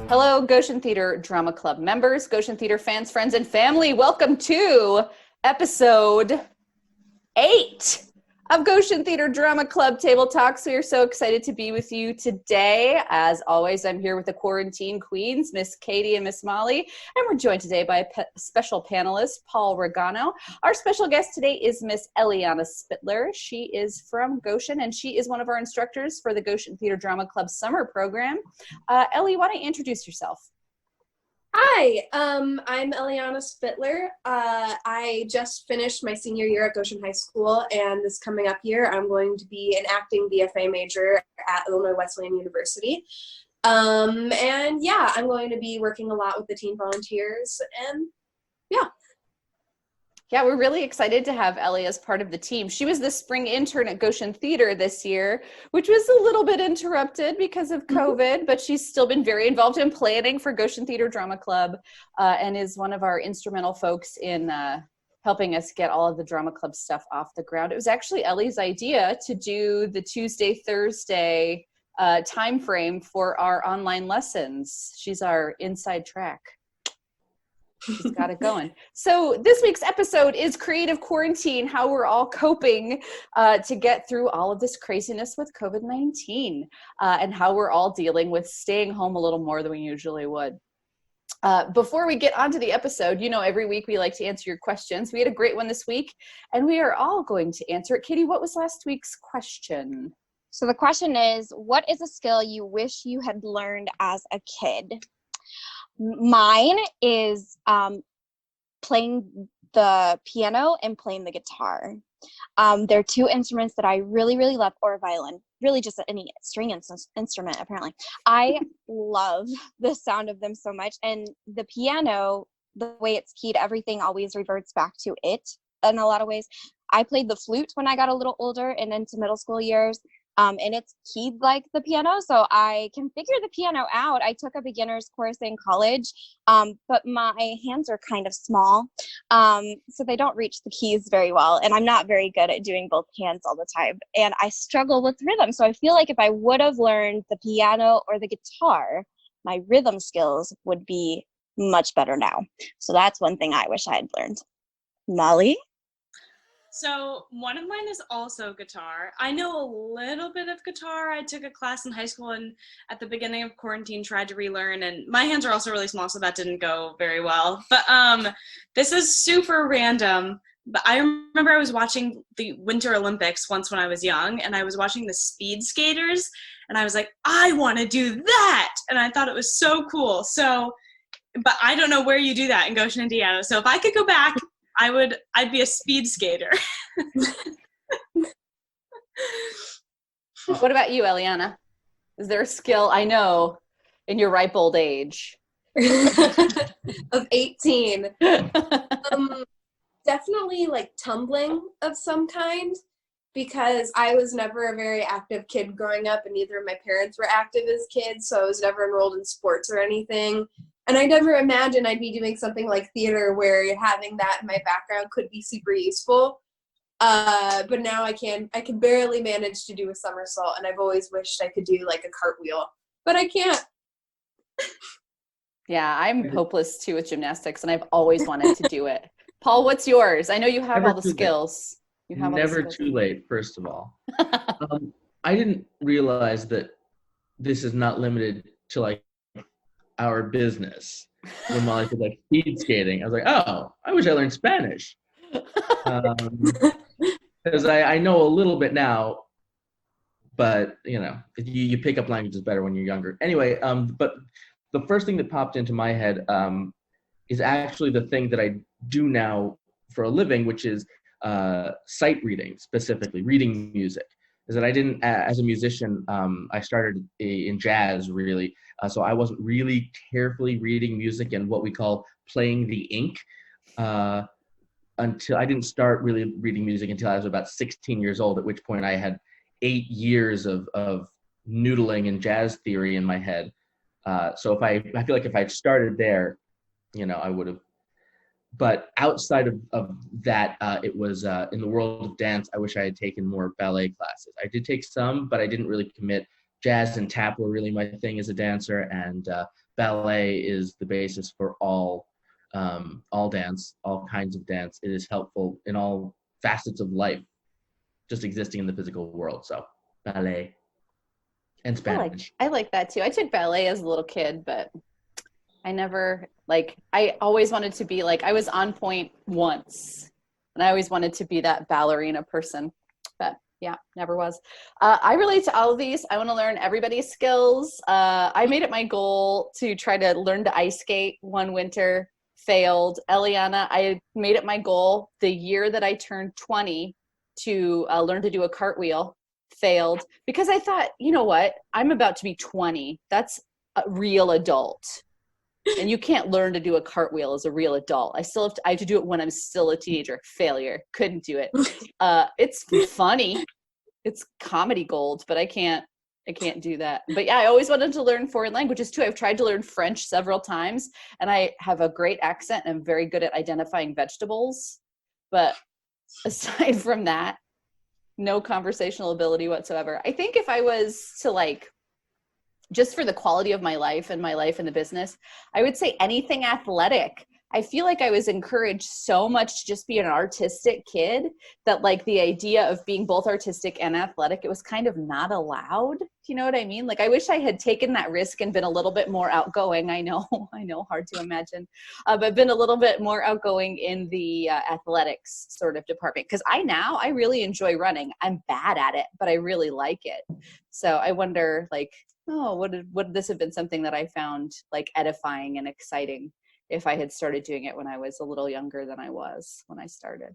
Hello, Goshen Theater Drama Club members, Goshen Theater fans, friends, and family. Welcome to episode 8 of Goshen Theater Drama Club Table Talks. We are so excited to be with you today. As always, I'm here with the quarantine queens, Miss Katie and Miss Molly, and we're joined today by a special panelist, Paul Regano. Our special guest today is Miss Eliana Spittler. She is from Goshen, and she is one of our instructors for the Goshen Theater Drama Club summer program. Ellie, why don't you introduce yourself? Hi, I'm Eliana Spittler. I just finished my senior year at Goshen High School, and this coming up year, I'm going to be an acting BFA major at Illinois Wesleyan University. And yeah, I'm going to be working a lot with the teen volunteers, and yeah. Yeah, we're really excited to have Ellie as part of the team. She was the spring intern at Goshen Theater this year, which was a little bit interrupted because of COVID, but she's still been very involved in planning for Goshen Theater Drama Club and is one of our instrumental folks in helping us get all of the drama club stuff off the ground. It was actually Ellie's idea to do the Tuesday, Thursday time frame for our online lessons. She's our inside track. She's got it going. So this week's episode is Creative Quarantine, how we're all coping to get through all of this craziness with COVID-19 and how we're all dealing with staying home a little more than we usually would. Before we get onto the episode, you know, every week we like to answer your questions. We had a great one this week, and we are all going to answer it. Katie, what was last week's question? So the question is, what is a skill you wish you had learned as a kid? Mine is playing the piano and playing the guitar. They're two instruments that I really, really love, or violin, really just any string instrument, apparently. I love the sound of them so much. And the piano, the way it's keyed, everything always reverts back to it in a lot of ways. I played the flute when I got a little older and into middle school years. And it's keyed like the piano, so I can figure the piano out. I took a beginner's course in college, but my hands are kind of small, so they don't reach the keys very well, and I'm not very good at doing both hands all the time, and I struggle with rhythm. So I feel like if I would have learned the piano or the guitar, my rhythm skills would be much better now. So that's one thing I wish I had learned. Molly? So one of mine is also guitar. I know a little bit of guitar. I took a class in high school and at the beginning of quarantine tried to relearn, and my hands are also really small, so that didn't go very well. But this is super random. But I remember I was watching the Winter Olympics once when I was young, and I was watching the speed skaters, and I was like, I want to do that! And I thought it was so cool. So, but I don't know where you do that in Goshen, Indiana. So if I could go back, I'd be a speed skater. What about you, Eliana? Is there a skill, I know, in your ripe old age? Of 18. Definitely like tumbling of some kind, because I was never a very active kid growing up, and neither of my parents were active as kids, so I was never enrolled in sports or anything. And I never imagined I'd be doing something like theater where having that in my background could be super useful. But now I can barely manage to do a somersault, and I've always wished I could do like a cartwheel, but I can't. Yeah, I'm hopeless too with gymnastics, and I've always wanted to do it. Paul, what's yours? I know you have all the skills. You have never too late, first of all. I didn't realize that this is not limited to like our business. When Molly said like speed skating, I was like, oh, I wish I learned Spanish. Because I know a little bit now, but you know, you pick up languages better when you're younger. Anyway, but the first thing that popped into my head is actually the thing that I do now for a living, which is sight reading, specifically reading music. Is that I didn't, as a musician, I started in jazz really, so I wasn't really carefully reading music and what we call playing the ink. until I didn't start really reading music until I was about 16 years old, at which point I had 8 years of noodling and jazz theory in my head. So I feel like if I'd started there, I would have. But outside of that, it was in the world of dance. I wish I had taken more ballet classes. I did take some, but I didn't really commit. Jazz and tap were really my thing as a dancer, and ballet is the basis for all dance, all kinds of dance. It is helpful in all facets of life, just existing in the physical world. So ballet and Spanish. I like that too. I took ballet as a little kid, but I never I always wanted to be I was on point once, and I always wanted to be that ballerina person, but yeah, never was. I relate to all of these. I want to learn everybody's skills. I made it my goal to try to learn to ice skate one winter, failed. Eliana, I made it my goal the year that I turned 20 to learn to do a cartwheel, failed, because I thought, you know what? I'm about to be 20. That's a real adult. And you can't learn to do a cartwheel as a real adult. I have to do it when I'm still a teenager. Failure. Couldn't do it. It's funny. It's comedy gold, but I can't do that. But yeah, I always wanted to learn foreign languages too. I've tried to learn French several times, and I have a great accent and I'm very good at identifying vegetables. But aside from that, no conversational ability whatsoever. I think if I was to just for the quality of my life and my life in the business, I would say anything athletic. I feel like I was encouraged so much to just be an artistic kid that the idea of being both artistic and athletic, it was kind of not allowed. Do you know what I mean? I wish I had taken that risk and been a little bit more outgoing. I know, hard to imagine, but been a little bit more outgoing in the athletics sort of department. Because I really enjoy running. I'm bad at it, but I really like it. So I wonder would this have been something that I found edifying and exciting if I had started doing it when I was a little younger than I was when I started?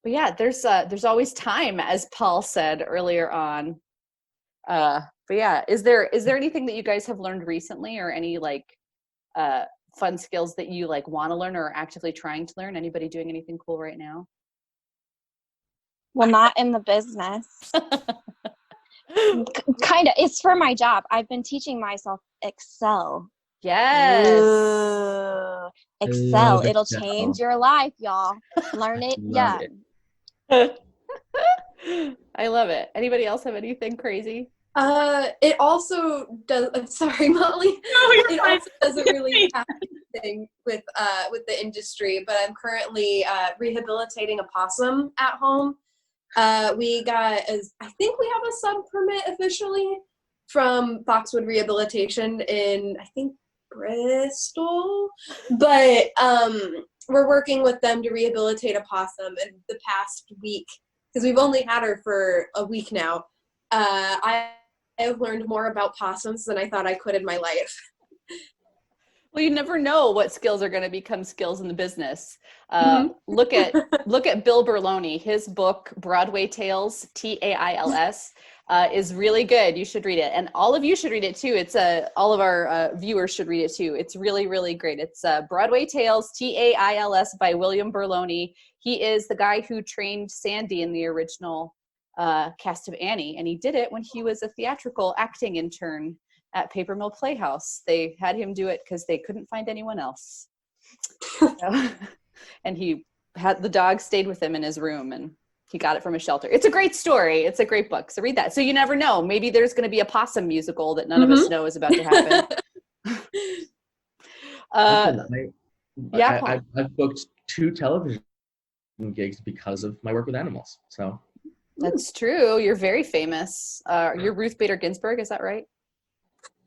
But yeah, there's always time, as Paul said earlier on. But yeah, is there anything that you guys have learned recently, or any fun skills that you want to learn or are actively trying to learn? Anybody doing anything cool right now? Well, not in the business. Kind of. It's for my job. I've been teaching myself Excel. Yes. Ooh, Excel. It'll Excel. change your life, y'all. Learn it Love young. I love it. Anybody else have anything crazy? It also does. I'm sorry, Molly. It also doesn't really have anything with the industry, but I'm currently rehabilitating a possum at home. We got, I think we have a sub permit officially from Foxwood Rehabilitation in, I think, Bristol, but we're working with them to rehabilitate a possum. And the past week, because we've only had her for a week now, I have learned more about possums than I thought I could in my life. Well, you never know what skills are going to become skills in the business. Look at Bill Berloni. His book Broadway Tales, Tails, is really good. You should read it, and all of you should read it too. It's all of our viewers should read it too. It's really, really great. It's Broadway Tales, Tails by William Berloni. He is the guy who trained Sandy in the original cast of Annie, and he did it when he was a theatrical acting intern at Paper Mill Playhouse. They had him do it because they couldn't find anyone else. And he had the dog stayed with him in his room, and he got it from a shelter. It's a great story. It's a great book. So read that. So you never know. Maybe there's going to be a possum musical that none of us know is about to happen. I've booked 2 television gigs because of my work with animals. So that's true. You're very famous. You're Ruth Bader Ginsburg. Is that right?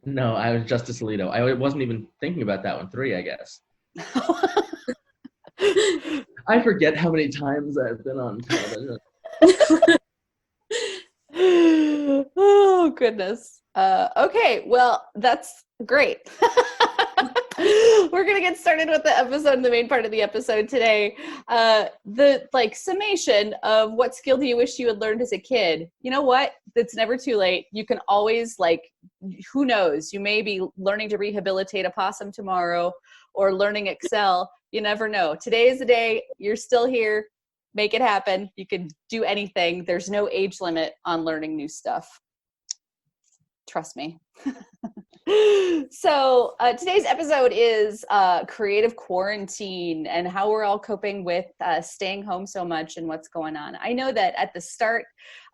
No, I was Justice Alito. I wasn't even thinking about that one. 3, I guess. I forget how many times I've been on television. Oh, goodness. Okay, well, that's great. We're gonna get started with the episode, the main part of the episode today. The summation of what skill do you wish you had learned as a kid? You know what? It's never too late. You can always who knows? You may be learning to rehabilitate a possum tomorrow or learning Excel. You never know. Today is the day. You're still here. Make it happen. You can do anything. There's no age limit on learning new stuff. Trust me. So today's episode is creative quarantine and how we're all coping with staying home so much and what's going on. I know that at the start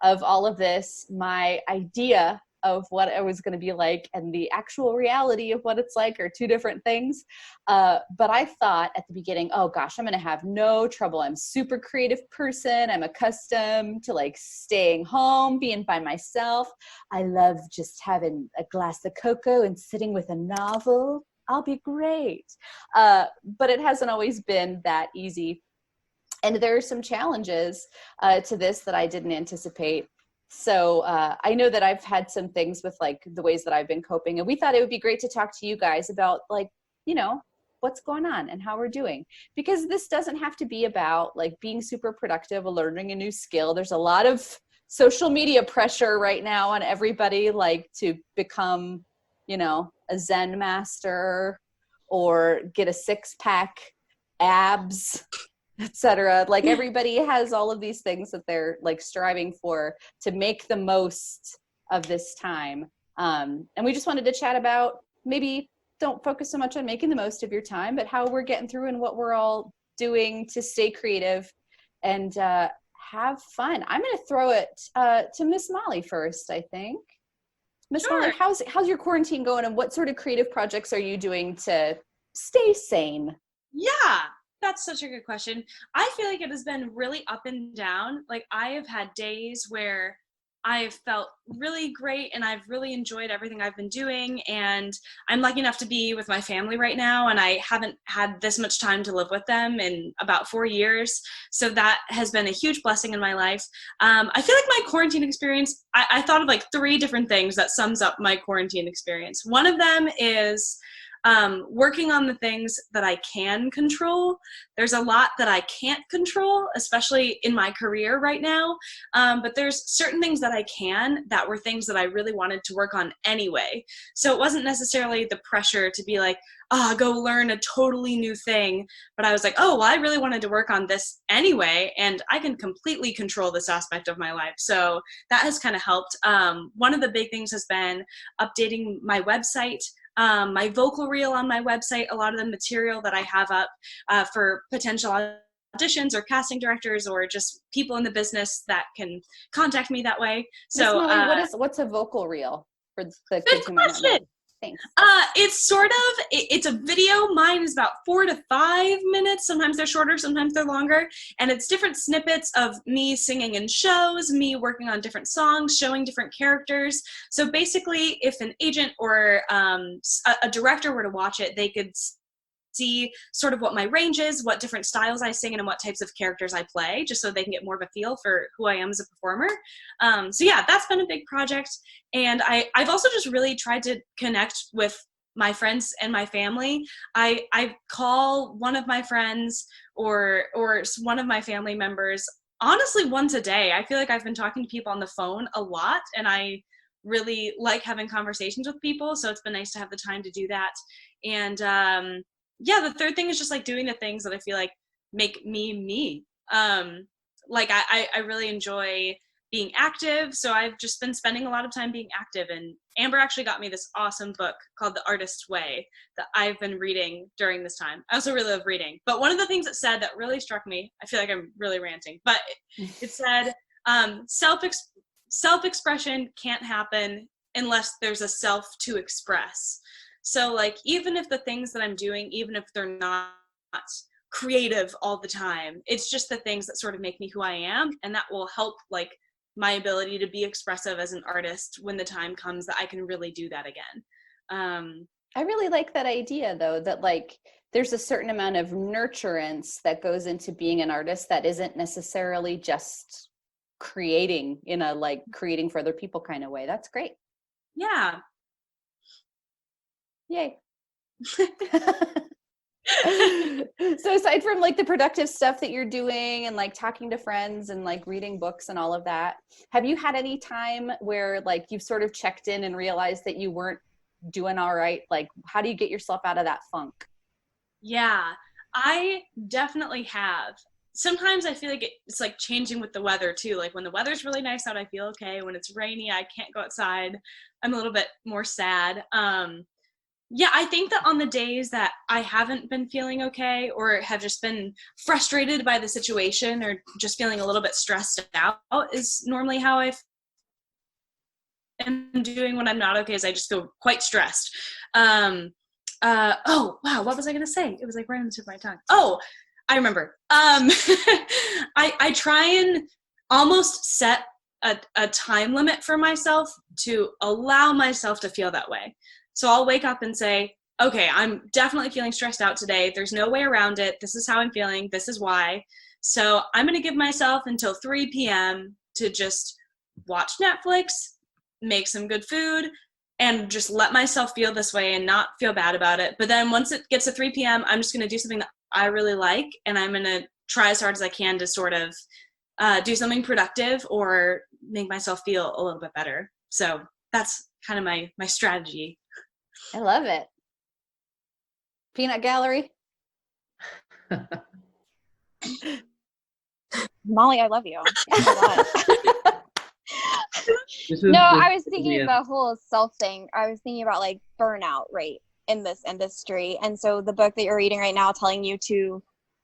of all of this, my idea of what it was going to be like and the actual reality of what it's like are two different things. But I thought at the beginning, oh gosh, I'm going to have no trouble. I'm a super creative person. I'm accustomed to staying home, being by myself. I love just having a glass of cocoa and sitting with a novel. I'll be great. But it hasn't always been that easy. And there are some challenges to this that I didn't anticipate. So I know that I've had some things with the ways that I've been coping, and we thought it would be great to talk to you guys about what's going on and how we're doing, because this doesn't have to be about being super productive or learning a new skill. There's a lot of social media pressure right now on everybody to become a Zen master or get a 6-pack abs, etc. Everybody has all of these things that they're striving for to make the most of this time. And we just wanted to chat about, maybe don't focus so much on making the most of your time, but how we're getting through and what we're all doing to stay creative and have fun. I'm going to throw it to Miss Molly first, I think. Miss Sure. Molly, how's your quarantine going, and what sort of creative projects are you doing to stay sane? Yeah, that's such a good question. I feel like it has been really up and down. I have had days where I've felt really great and I've really enjoyed everything I've been doing, and I'm lucky enough to be with my family right now, and I haven't had this much time to live with them in about 4 years, so that has been a huge blessing in my life. I feel like my quarantine experience, I thought of 3 different things that sums up my quarantine experience. One of them is working on the things that I can control. There's a lot that I can't control, especially in my career right now. But there's certain things that I can, that were things that I really wanted to work on anyway. So it wasn't necessarily the pressure to be go learn a totally new thing. But I was oh, well, I really wanted to work on this anyway, and I can completely control this aspect of my life. So that has kind of helped. One of the big things has been updating my website. My vocal reel on my website, a lot of the material that I have up for potential auditions or casting directors or just people in the business that can contact me that way. So Miss Molly, what's a vocal reel for the kids who might not know? Thanks. It's it's a video. Mine is about 4 to 5 minutes. Sometimes they're shorter, sometimes they're longer. And it's different snippets of me singing in shows, me working on different songs, showing different characters. So basically, if an agent or a director were to watch it, they could see sort of what my range is, what different styles I sing, and what types of characters I play, just so they can get more of a feel for who I am as a performer. So yeah, that's been a big project. And I've also just really tried to connect with my friends and my family. I call one of my friends or one of my family members, honestly, once a day. I feel like I've been talking to people on the phone a lot, and I really like having conversations with people. So it's been nice to have the time to do that. And yeah, the third thing is just doing the things that I feel make me. I really enjoy being active, so I've just been spending a lot of time being active. And Amber actually got me this awesome book called The Artist's Way that I've been reading during this time. I also really love reading, but one of the things it said that really struck me, I feel like I'm really ranting, but it said self-expression can't happen unless there's a self to express. So even if the things that I'm doing, even if they're not creative all the time, it's just the things that sort of make me who I am, and that will help my ability to be expressive as an artist when the time comes that I can really do that again. I really like that idea, though, that there's a certain amount of nurturance that goes into being an artist that isn't necessarily just creating in a creating for other people kind of way. That's great. Yeah. Yay. So aside from like the productive stuff that you're doing and like talking to friends and like reading books and all of that, have you had any time where like you've sort of checked in and realized that you weren't doing all right? Like, how do you get yourself out of that funk? Yeah, I definitely have. Sometimes I feel like it's like changing with the weather too. Like when the weather's really nice out, I feel okay. When it's rainy, I can't go outside. I'm a little bit more sad. Yeah, I think that on the days that I haven't been feeling okay or have just been frustrated by the situation or just feeling a little bit stressed out is normally how I am doing when I'm not okay, is I just feel quite stressed. Oh, wow, what was I going to say? It was like right on the tip of my tongue. Oh, I remember. I try and almost set a time limit for myself to allow myself to feel that way. So I'll wake up and say, okay, I'm definitely feeling stressed out today. There's no way around it. This is how I'm feeling. This is why. So I'm going to give myself until 3 p.m. to just watch Netflix, make some good food, and just let myself feel this way and not feel bad about it. But then once it gets to 3 p.m., I'm just going to do something that I really like, and I'm going to try as hard as I can to sort of do something productive or make myself feel a little bit better. So that's kind of my strategy. I love it. Peanut Gallery. Molly, I love you. This is No, I this was is thinking the- about the whole self thing. I was thinking about like burnout rate in this industry. And so the book that you're reading right now telling you to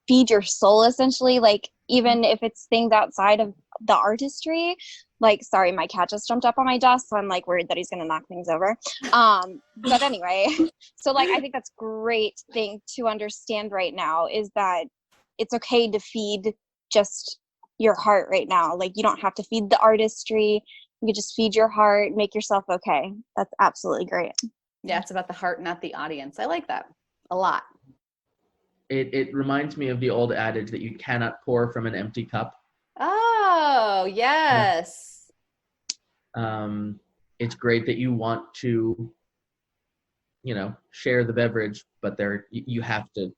feed your soul essentially, like even if it's things outside of the artistry, like sorry, my cat just jumped up on my desk, so I'm like worried that he's gonna knock things over. But anyway, so like I think that's great thing to understand right now is that it's okay to feed just your heart right now. Like you don't have to feed the artistry. You can just feed your heart, make yourself okay. That's absolutely great. Yeah, it's about the heart, not the audience. I like that a lot. It reminds me of the old adage that you cannot pour from an empty cup. Oh, yes. It's great that you want to, share the beverage, but you have to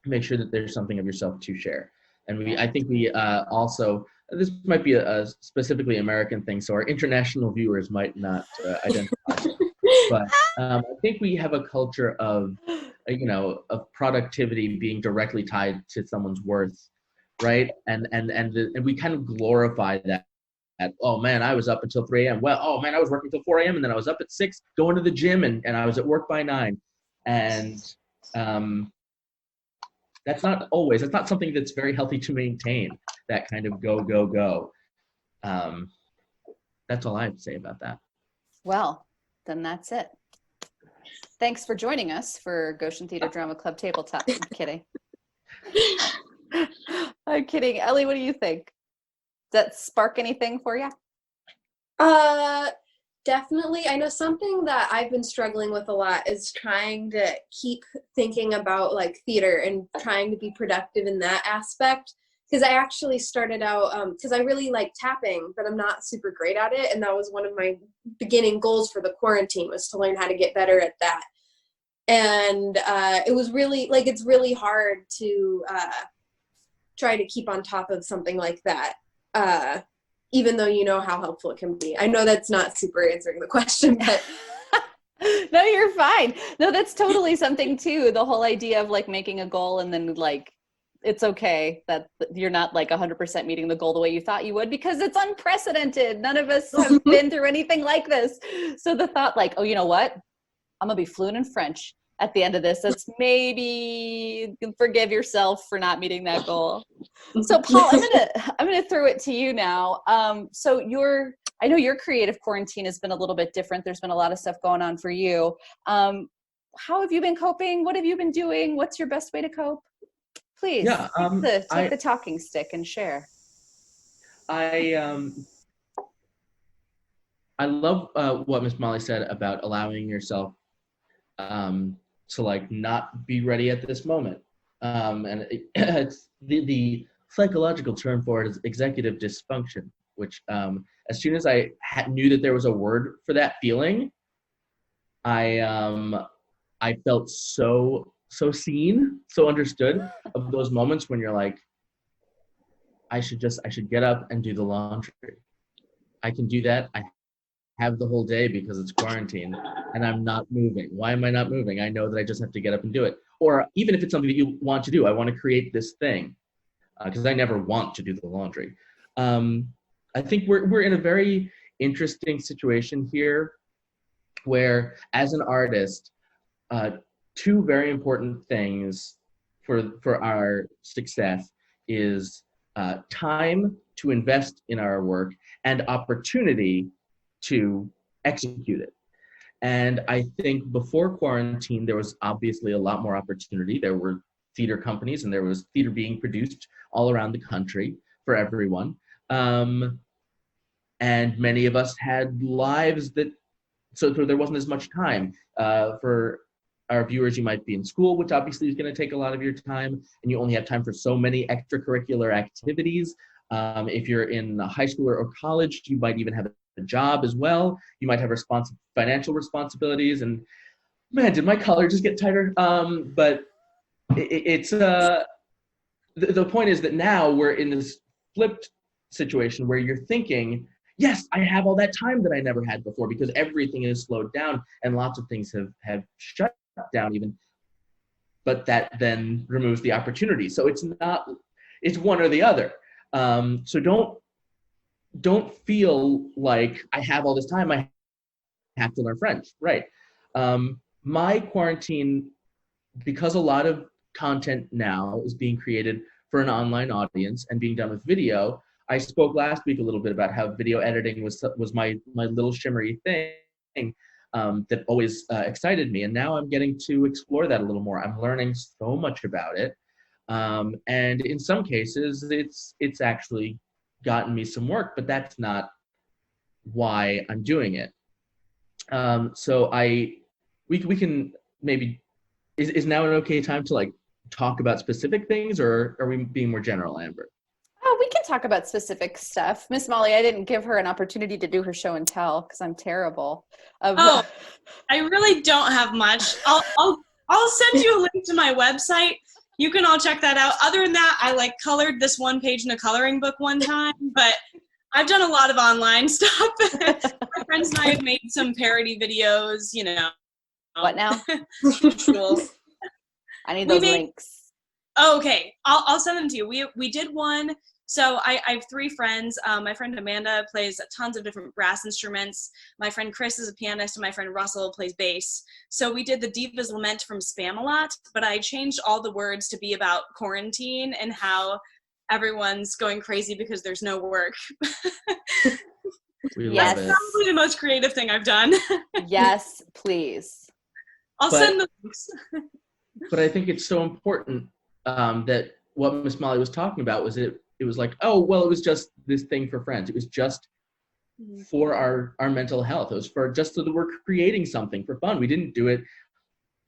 make sure that there's something of yourself to share. And I think we also, this might be a specifically American thing, so our international viewers might not identify. But I think we have a culture of productivity being directly tied to someone's worth, right? And we kind of glorify that. Oh man, I was up until 3 a.m. Well, oh man, I was working till 4 a.m. and then I was up at 6 going to the gym and I was at work by 9. And that's not something that's very healthy to maintain, that kind of go, go, go. That's all I have to say about that. Well, then that's it. Thanks for joining us for Goshen Theater Drama Club Tabletop. I'm kidding. I'm kidding. Ellie, what do you think? Does that spark anything for you? Definitely. I know something that I've been struggling with a lot is trying to keep thinking about like theater and trying to be productive in that aspect. Because I actually started out, because I really like tapping, but I'm not super great at it. And that was one of my beginning goals for the quarantine, was to learn how to get better at that. And it was really, like, it's really hard to try to keep on top of something like that, even though you know how helpful it can be. I know that's not super answering the question, but. No, you're fine. No, that's totally something too. The whole idea of like making a goal and then like, it's okay that you're not like 100% meeting the goal the way you thought you would, because it's unprecedented. None of us have been through anything like this. So the thought like, oh, you know what? I'm gonna be fluent in French at the end of this. That's maybe forgive yourself for not meeting that goal. So Paul, I'm gonna throw it to you now. So I know your creative quarantine has been a little bit different. There's been a lot of stuff going on for you. How have you been coping? What have you been doing? What's your best way to cope? Please take the talking stick and share. I love what Miss Molly said about allowing yourself to like not be ready at this moment. And it's the psychological term for it is executive dysfunction, which as soon as I knew that there was a word for that feeling, I I felt so seen, so understood of those moments when you're like, I should get up and do the laundry. I can do that. I have the whole day because it's quarantine and I'm not moving. Why am I not moving? I know that I just have to get up and do it. Or even if it's something that you want to do, I want to create this thing because I never want to do the laundry. I think we're in a very interesting situation here where, as an artist, two very important things for our success is time to invest in our work and opportunity to execute it. And I think before quarantine, there was obviously a lot more opportunity. There were theater companies and there was theater being produced all around the country for everyone. And many of us had lives that, so there wasn't as much time. For our viewers, you might be in school, which obviously is going to take a lot of your time, and you only have time for so many extracurricular activities. If you're in high school or college, you might even have a job as well. You might have financial responsibilities. And man, did my color just get tighter? But it's the point is that now we're in this flipped situation where you're thinking, yes, I have all that time that I never had before because everything is slowed down and lots of things have shut down even. But that then removes the opportunity. So it's one or the other. So don't feel like I have all this time, I have to learn French, right? My quarantine, because a lot of content now is being created for an online audience and being done with video. I spoke last week a little bit about how video editing was my little shimmery thing that always excited me. And now I'm getting to explore that a little more. I'm learning so much about it. And in some cases, it's actually gotten me some work, but that's not why I'm doing it. So we can maybe, is now an okay time to like talk about specific things, or are we being more general, Amber? Oh, we can talk about specific stuff. Miss Molly, I didn't give her an opportunity to do her show and tell because I'm terrible. Oh, I really don't have much. I'll send you a link to my website. You can all check that out. Other than that, I like colored this one page in a coloring book one time, but I've done a lot of online stuff. My friends and I have made some parody videos, you know. What now? Visuals. I need those links. Oh, okay, I'll send them to you. We did one. So I have three friends. My friend Amanda plays tons of different brass instruments. My friend Chris is a pianist, and my friend Russell plays bass. So we did the Diva's Lament from Spamalot, but I changed all the words to be about quarantine and how everyone's going crazy because there's no work. Yes. That's probably the most creative thing I've done. Yes, please. I'll send the links. But I think it's so important that what Miss Molly was talking about was it was like, oh, well, it was just this thing for friends. It was just for our mental health. It was for just so that we're creating something for fun. We didn't do it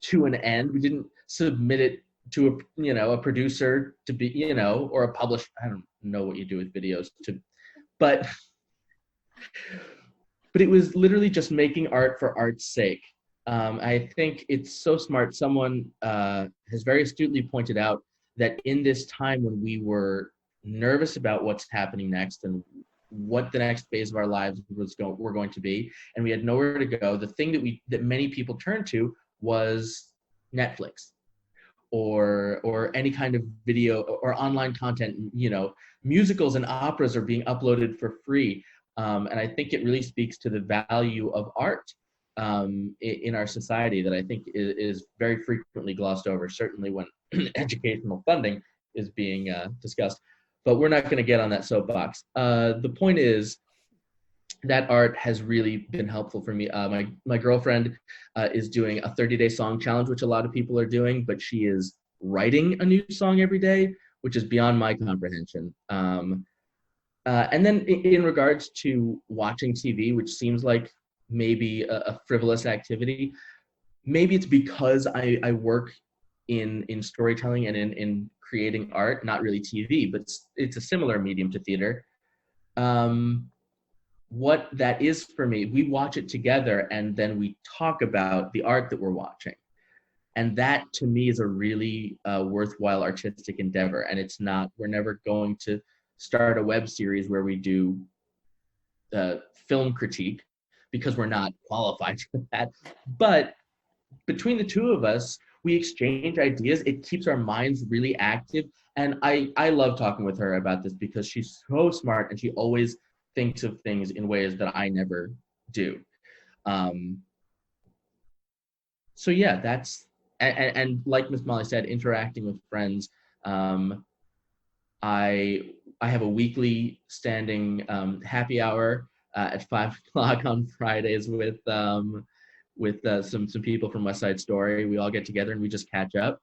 to an end. We didn't submit it to a producer to be, or a publisher. I don't know what you do with videos but it was literally just making art for art's sake. I think it's so smart. Someone has very astutely pointed out that in this time when we were nervous about what's happening next and what the next phase of our lives were going to be, and we had nowhere to go, the thing that many people turned to was Netflix or any kind of video or online content. Musicals and operas are being uploaded for free. And I think it really speaks to the value of art in our society that I think is very frequently glossed over, certainly when educational funding is being discussed. But we're not going to get on that soapbox. The point is that art has really been helpful for me. My girlfriend is doing a 30-day song challenge, which a lot of people are doing, but she is writing a new song every day, which is beyond my comprehension. And then in regards to watching TV, which seems like maybe a frivolous activity, maybe it's because I work in storytelling and in creating art, not really TV, but it's a similar medium to theater. What that is for me, we watch it together and then we talk about the art that we're watching. And that to me is a really worthwhile artistic endeavor. And we're never going to start a web series where we do film critique, because we're not qualified for that. But between the two of us, we exchange ideas. It keeps our minds really active. And I love talking with her about this because she's so smart and she always thinks of things in ways that I never do. So yeah, and like Miss Molly said, interacting with friends. I have a weekly standing happy hour at 5 o'clock on Fridays with some people from West Side Story. We all get together and we just catch up.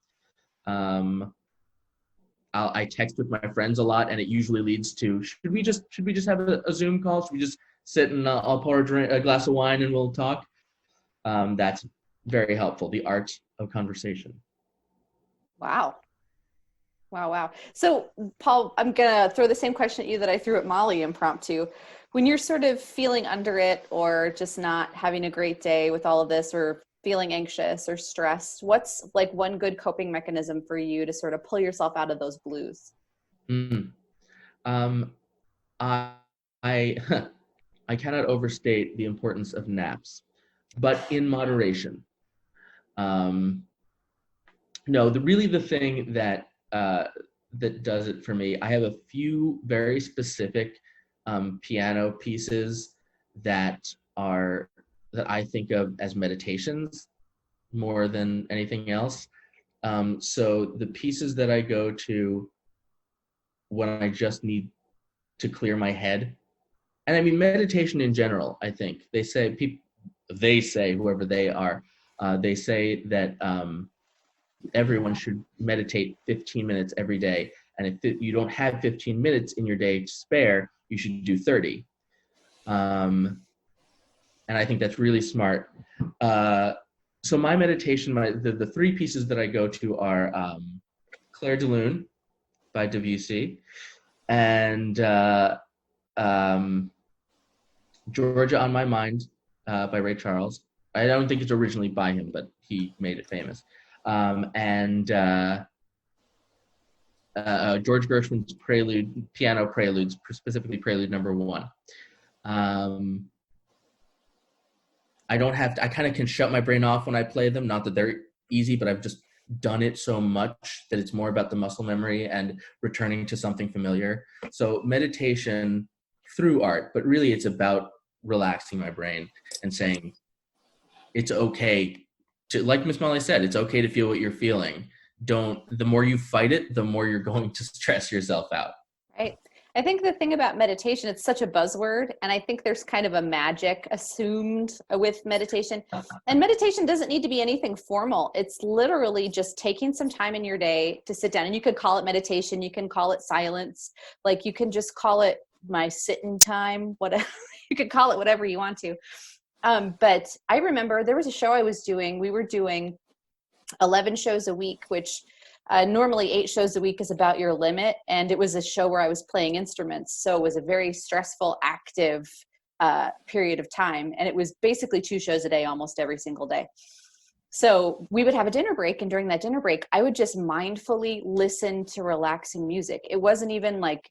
I text with my friends a lot, and it usually leads to should we just have a Zoom call? Should we just sit and I'll pour a glass of wine and we'll talk? That's very helpful. The art of conversation. Wow. So, Paul, I'm going to throw the same question at you that I threw at Molly impromptu. When you're sort of feeling under it or just not having a great day with all of this, or feeling anxious or stressed, what's like one good coping mechanism for you to sort of pull yourself out of those blues? I I cannot overstate the importance of naps, but in moderation. No, the thing that that does it for me, I have a few very specific piano pieces that I think of as meditations more than anything else. So the pieces that I go to when I just need to clear my head, and I mean meditation in general, I think they say whoever they are, they say that everyone should meditate 15 minutes every day. And if you don't have 15 minutes in your day to spare, you should do 30. And I think that's really smart. So my meditation, the three pieces that I go to are Claire de Lune by Debussy, and Georgia on My Mind by Ray Charles. I don't think it's originally by him, but he made it famous. And George Gershwin's piano preludes, specifically Prelude Number 1. I kind of can shut my brain off when I play them. Not that they're easy, but I've just done it so much that it's more about the muscle memory and returning to something familiar. So meditation through art, but really it's about relaxing my brain and saying it's okay to, like Miss Molly said, it's okay to feel what you're feeling. The more you fight it, the more you're going to stress yourself out. Right. I think the thing about meditation, it's such a buzzword, and I think there's kind of a magic assumed with meditation. And meditation doesn't need to be anything formal. It's literally just taking some time in your day to sit down. And you could call it meditation, you can call it silence, like you can just call it my sitting time, whatever. You could call it whatever you want to. But I remember there was a show I was doing. We were doing 11 shows a week, which normally 8 shows a week is about your limit. And it was a show where I was playing instruments. So it was a very stressful, active period of time. And it was basically 2 shows a day, almost every single day. So we would have a dinner break. And during that dinner break, I would just mindfully listen to relaxing music. It wasn't even like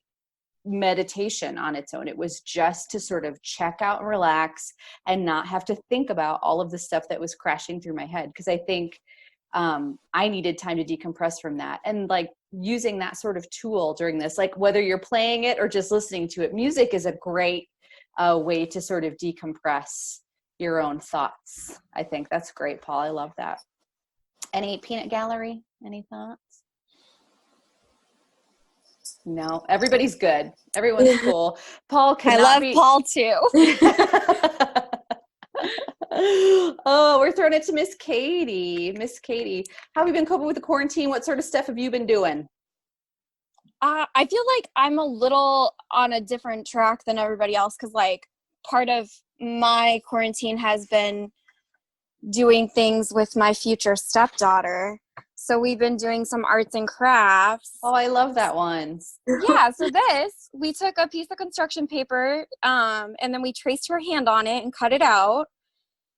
meditation on its own. It was just to sort of check out and relax and not have to think about all of the stuff that was crashing through my head. Because I think I needed time to decompress from that. And like using that sort of tool during this, like whether you're playing it or just listening to it, music is a great way to sort of decompress your own thoughts. I think that's great, Paul. I love that. Any peanut gallery? Any thoughts? No, everybody's good. Everyone's cool. Paul I love Paul too. Oh, we're throwing it to Miss Katie. Miss Katie, how have you been coping with the quarantine? What sort of stuff have you been doing? I feel like I'm a little on a different track than everybody else because like part of my quarantine has been doing things with my future stepdaughter. So we've been doing some arts and crafts. Oh, I love that one. Yeah, so we took a piece of construction paper and then we traced her hand on it and cut it out.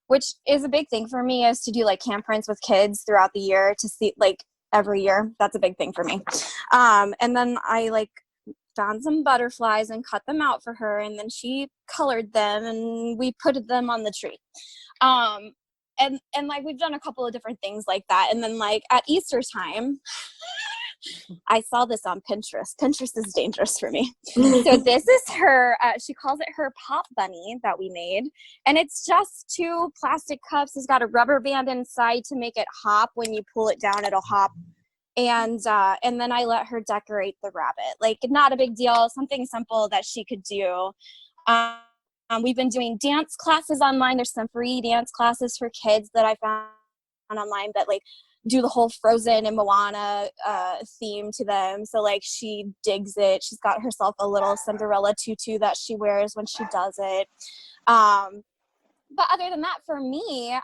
which is a big thing for me, is to do like camp prints with kids throughout the year to see like every year. That's a big thing for me. And then I like found some butterflies and cut them out for her, and then she colored them and we put them on the tree. And like we've done a couple of different things like that. And then like at Easter time, I saw this on Pinterest. Pinterest is dangerous for me. So this is her, she calls it her pop bunny that we made. And it's just 2 plastic cups. It's got a rubber band inside to make it hop. When you pull it down, it'll hop. And then I let her decorate the rabbit. Like, not a big deal, something simple that she could do. We've been doing dance classes online. There's some free dance classes for kids that I found online that like do the whole Frozen and Moana theme to them. So like she digs it. She's got herself a little Cinderella tutu that she wears when she does it. But other than that, for me,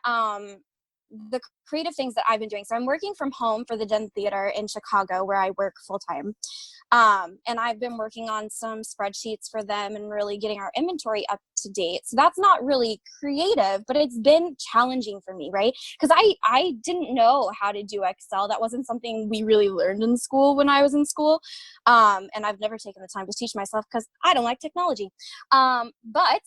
the creative things that I've been doing. So I'm working from home for the Goshen Theater in Chicago, where I work full time. And I've been working on some spreadsheets for them and really getting our inventory up to date. So that's not really creative, but it's been challenging for me, right? Because I didn't know how to do Excel. That wasn't something we really learned in school when I was in school. And I've never taken the time to teach myself because I don't like technology. But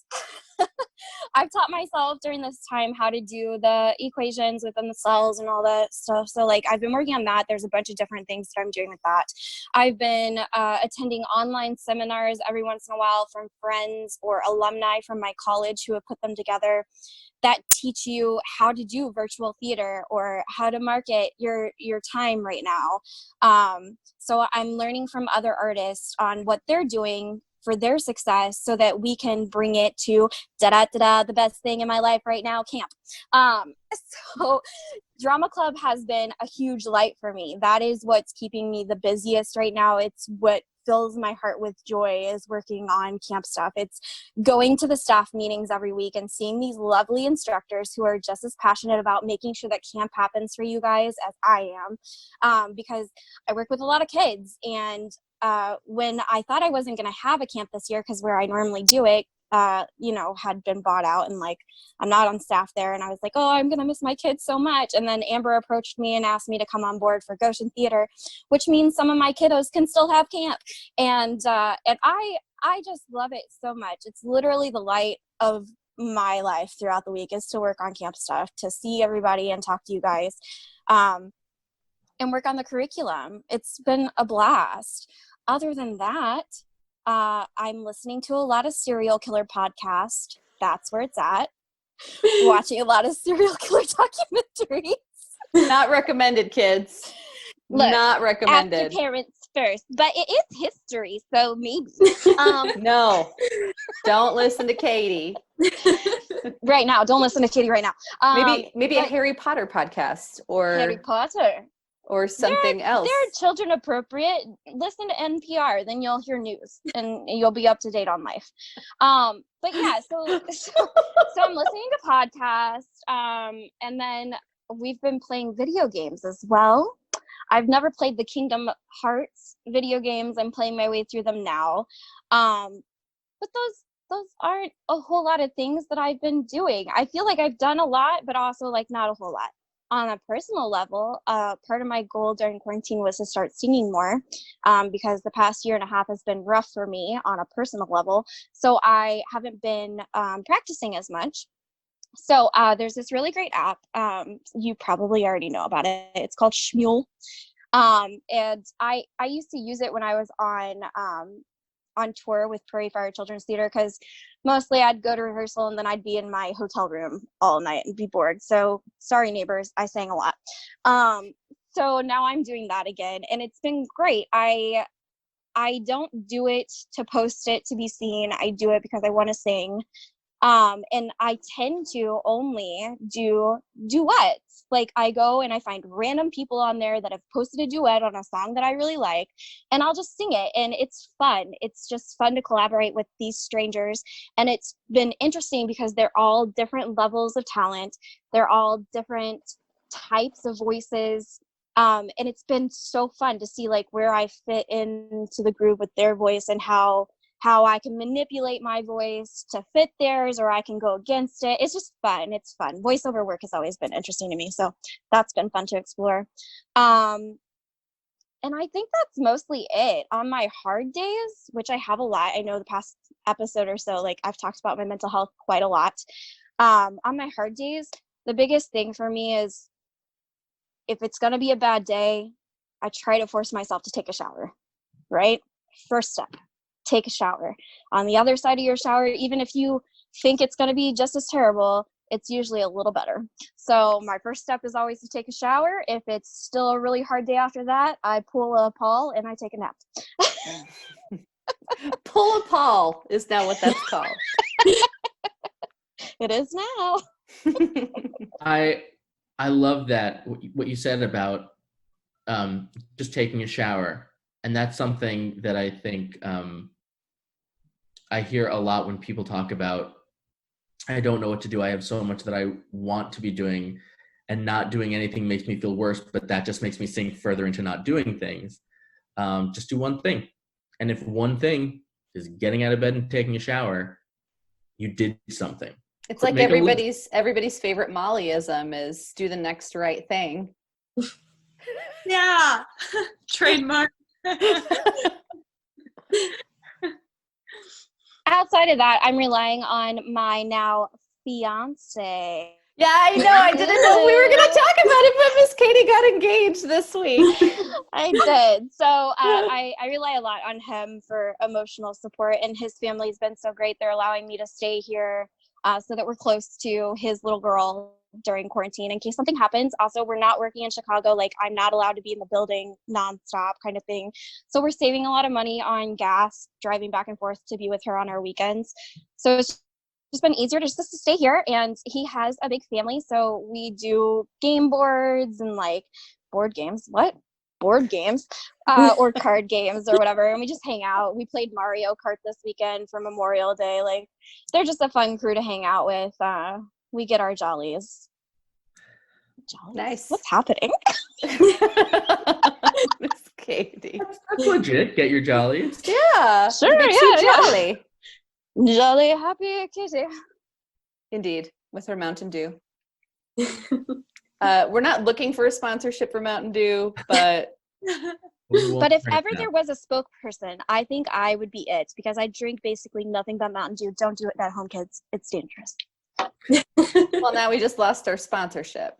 I've taught myself during this time how to do the equations within the cells and all that stuff. So like I've been working on that. There's a bunch of different things that I'm doing with that. I've been attending online seminars every once in a while from friends or alumni from my college who have put them together that teach you how to do virtual theater or how to market your time right now. So I'm learning from other artists on what they're doing for their success so that we can bring it to the best thing in my life right now, camp. So drama club has been a huge light for me. That is what's keeping me the busiest right now. It's what fills my heart with joy, is working on camp stuff. It's going to the staff meetings every week and seeing these lovely instructors who are just as passionate about making sure that camp happens for you guys as I am, because I work with a lot of kids. And when I thought I wasn't going to have a camp this year because where I normally do it, had been bought out and like I'm not on staff there, and I was like, oh, I'm gonna miss my kids so much. And then Amber approached me and asked me to come on board for Goshen Theater, which means some of my kiddos can still have camp. And I just love it so much. It's literally the light of my life throughout the week, is to work on camp stuff, to see everybody and talk to you guys, and work on the curriculum. It's been a blast. Other than that, I'm listening to a lot of serial killer podcasts. That's where it's at. Watching a lot of serial killer documentaries. Not recommended, kids. Look, not recommended. Ask your parents first, but it is history, so maybe. No, don't listen to Katie. Right now, don't listen to Katie right now. Maybe a Harry Potter podcast or Harry Potter or something else. They're children appropriate. Listen to NPR, then you'll hear news and you'll be up to date on life. But yeah, so I'm listening to podcasts, and then we've been playing video games as well. I've never played the Kingdom Hearts video games. I'm playing my way through them now. But those aren't a whole lot of things that I've been doing. I feel like I've done a lot, but also like not a whole lot. On a personal level, part of my goal during quarantine was to start singing more, because the past year and a half has been rough for me on a personal level. So I haven't been practicing as much. So there's this really great app. You probably already know about it. It's called Shmule. And I used to use it when I was on tour with Prairie Fire Children's Theater, because mostly I'd go to rehearsal and then I'd be in my hotel room all night and be bored. So sorry, neighbors, I sang a lot. So now I'm doing that again, and it's been great. I don't do it to post it to be seen. I do it because I want to sing. And I tend to only do duets. Like I go and I find random people on there that have posted a duet on a song that I really like, and I'll just sing it. And it's fun. It's just fun to collaborate with these strangers. And it's been interesting because they're all different levels of talent. They're all different types of voices. And it's been so fun to see like where I fit into the groove with their voice and how how I can manipulate my voice to fit theirs, or I can go against it. It's just fun. It's fun. Voiceover work has always been interesting to me, so that's been fun to explore. And I think that's mostly it. On my hard days, which I have a lot, I know the past episode or so, like I've talked about my mental health quite a lot. On my hard days, the biggest thing for me is if it's going to be a bad day, I try to force myself to take a shower, right? First step, take a shower. On the other side of your shower, even if you think it's going to be just as terrible, it's usually a little better. So my first step is always to take a shower. If it's still a really hard day after that, I pull a Paul and I take a nap. Pull a Paul is now what that's called. It is now. I love that, what you said about just taking a shower. And that's something that I think I hear a lot when people talk about, I don't know what to do. I have so much that I want to be doing, and not doing anything makes me feel worse, but that just makes me sink further into not doing things. Just do one thing. And if one thing is getting out of bed and taking a shower, you did something. It's like Make a everybody's favorite Mollyism is do the next right thing. Yeah. Trademark. Outside of that, I'm relying on my now fiance. Yeah, I know. I didn't know we were going to talk about it, but Miss Katie got engaged this week. I did. So I rely a lot on him for emotional support, and his family's been so great. They're allowing me to stay here so that we're close to his little girl during quarantine in case something happens. Also, we're not working in Chicago. Like, I'm not allowed to be in the building nonstop kind of thing. So we're saving a lot of money on gas, driving back and forth to be with her on our weekends. So it's just been easier just to stay here. And he has a big family. So we do game boards and like board games. Board games or card games or whatever. And we just hang out. We played Mario Kart this weekend for Memorial Day. Like, they're just a fun crew to hang out with. We get our jollies. Nice. What's happening? Miss Katie. That's legit. Get your jollies. Yeah. Sure, It makes you yeah. jolly. Jolly, happy Kitty. Indeed, with her Mountain Dew. We're not looking for a sponsorship for Mountain Dew, but But if ever there was a spokesperson, I think I would be it, because I drink basically nothing but Mountain Dew. Don't do it at home, kids. It's dangerous. well, now we just lost our sponsorship.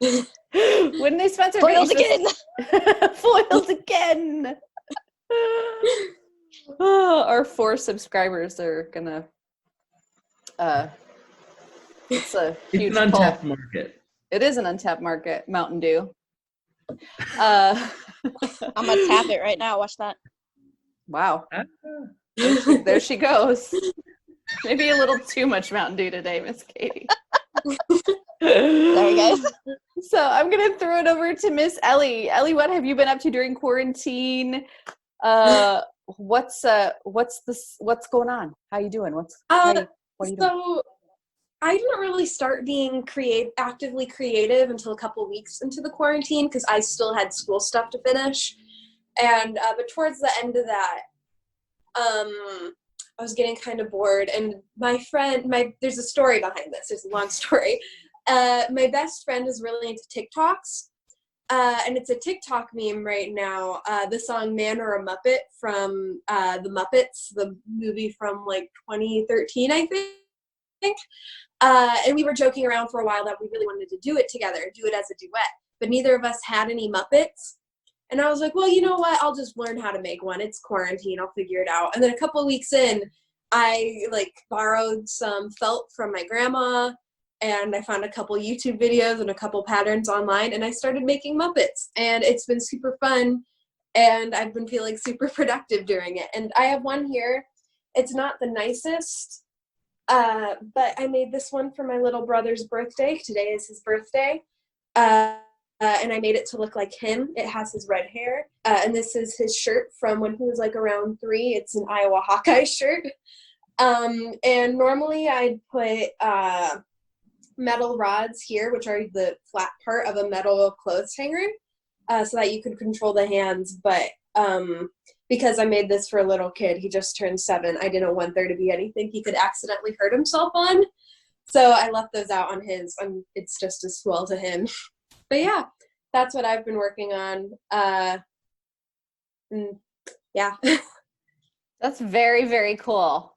When they sponsor Foiled again. Foiled again. Our 4 subscribers are gonna. It's a huge It's an untapped pull. market. It is an untapped market. Mountain Dew. I'm gonna tap it right now. Watch that. Wow. There she goes. Maybe a little too much Mountain Dew today, Miss Katie. Sorry, guys. So I'm gonna throw it over to Miss Ellie. Ellie, what have you been up to during quarantine? What's going on? How you doing? What are you doing? So I didn't really start being actively creative until a couple weeks into the quarantine, because I still had school stuff to finish. And but towards the end of that, I was getting kind of bored, and there's a story behind this. There's a long story. My best friend is really into TikToks, and it's a TikTok meme right now. The song "Man or a Muppet" from the Muppets, the movie from like 2013, I think. And we were joking around for a while that we really wanted to do it together, do it as a duet, but neither of us had any Muppets. And I was like, well, you know what? I'll just learn how to make one. It's quarantine. I'll figure it out. And then a couple of weeks in, I borrowed some felt from my grandma, and I found a couple YouTube videos and a couple patterns online, and I started making Muppets. And it's been super fun, and I've been feeling super productive during it. And I have one here. It's not the nicest, but I made this one for my little brother's birthday. Today is his birthday. And I made it to look like him. It has his red hair. And this is his shirt from when he was around 3. It's an Iowa Hawkeye shirt. And normally I'd put metal rods here, which are the flat part of a metal clothes hanger, so that you could control the hands. But because I made this for a little kid. He just turned 7. I didn't want there to be anything he could accidentally hurt himself on. So I left those out on his, and it's just as well to him. But yeah, that's what I've been working on. Yeah. That's very, very cool.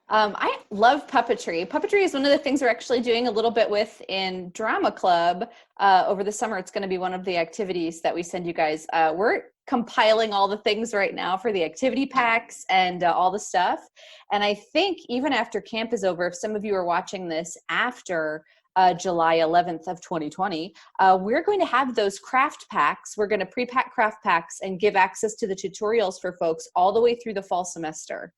I love puppetry. Puppetry is one of the things we're actually doing a little bit with in drama club over the summer. It's going to be one of the activities that we send you guys. We're compiling all the things right now for the activity packs and all the stuff. And I think even after camp is over, if some of you are watching this after July 11th of 2020, we're going to have those craft packs. We're going to pre-pack craft packs and give access to the tutorials for folks all the way through the fall semester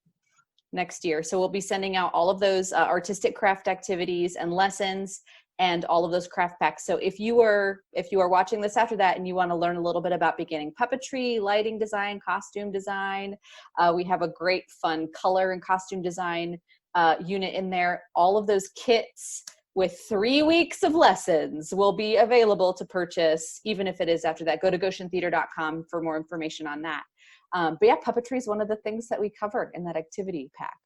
next year. So we'll be sending out all of those artistic craft activities and lessons and all of those craft packs. So if you are watching this after that and you want to learn a little bit about beginning puppetry, lighting design, costume design, we have a great fun color and costume design unit in there. All of those kits with 3 weeks of lessons will be available to purchase, even if it is after that. Go to goshentheater.com for more information on that. But yeah, puppetry is one of the things that we covered in that activity pack.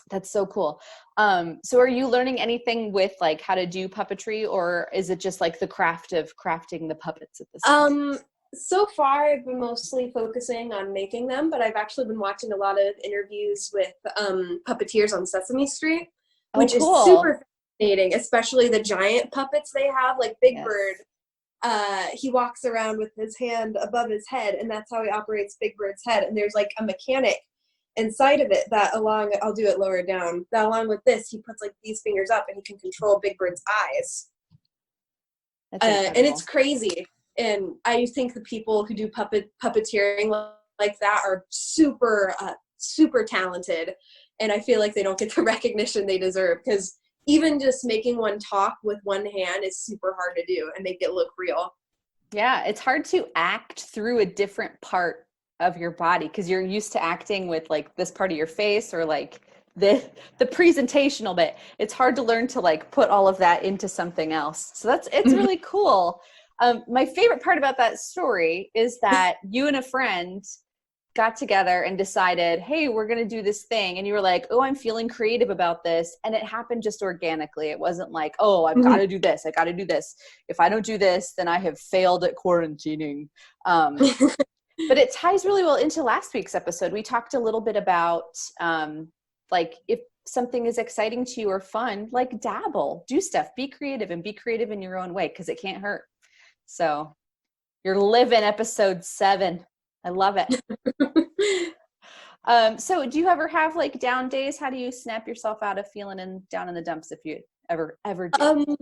That's so cool. So are you learning anything with like how to do puppetry, or is it just like the craft of crafting the puppets at this point? So far I've been mostly focusing on making them, but I've actually been watching a lot of interviews with puppeteers on Sesame Street, which is super fascinating, especially the giant puppets they have, like Big Bird. He walks around with his hand above his head, and that's how he operates Big Bird's head. And there's like a mechanic inside of it that I'll do it lower down, that along with this, he puts like these fingers up and he can control Big Bird's eyes. And it's crazy. And I think the people who do puppeteering like that are super, super talented. And I feel like they don't get the recognition they deserve, because even just making one talk with one hand is super hard to do and make it look real. Yeah, it's hard to act through a different part of your body because you're used to acting with like this part of your face or like the presentational bit. It's hard to learn to like put all of that into something else. So it's really cool. My favorite part about that story is that you and a friend got together and decided, hey, we're going to do this thing. And you were like, oh, I'm feeling creative about this. And it happened just organically. It wasn't like, oh, I've got to do this. I got to do this. If I don't do this, then I have failed at quarantining. But it ties really well into last week's episode. We talked a little bit about like if something is exciting to you or fun, like dabble, do stuff, be creative, and be creative in your own way because it can't hurt. So you're living episode 7. I love it. So do you ever have like down days? How do you snap yourself out of feeling down in the dumps if you ever do?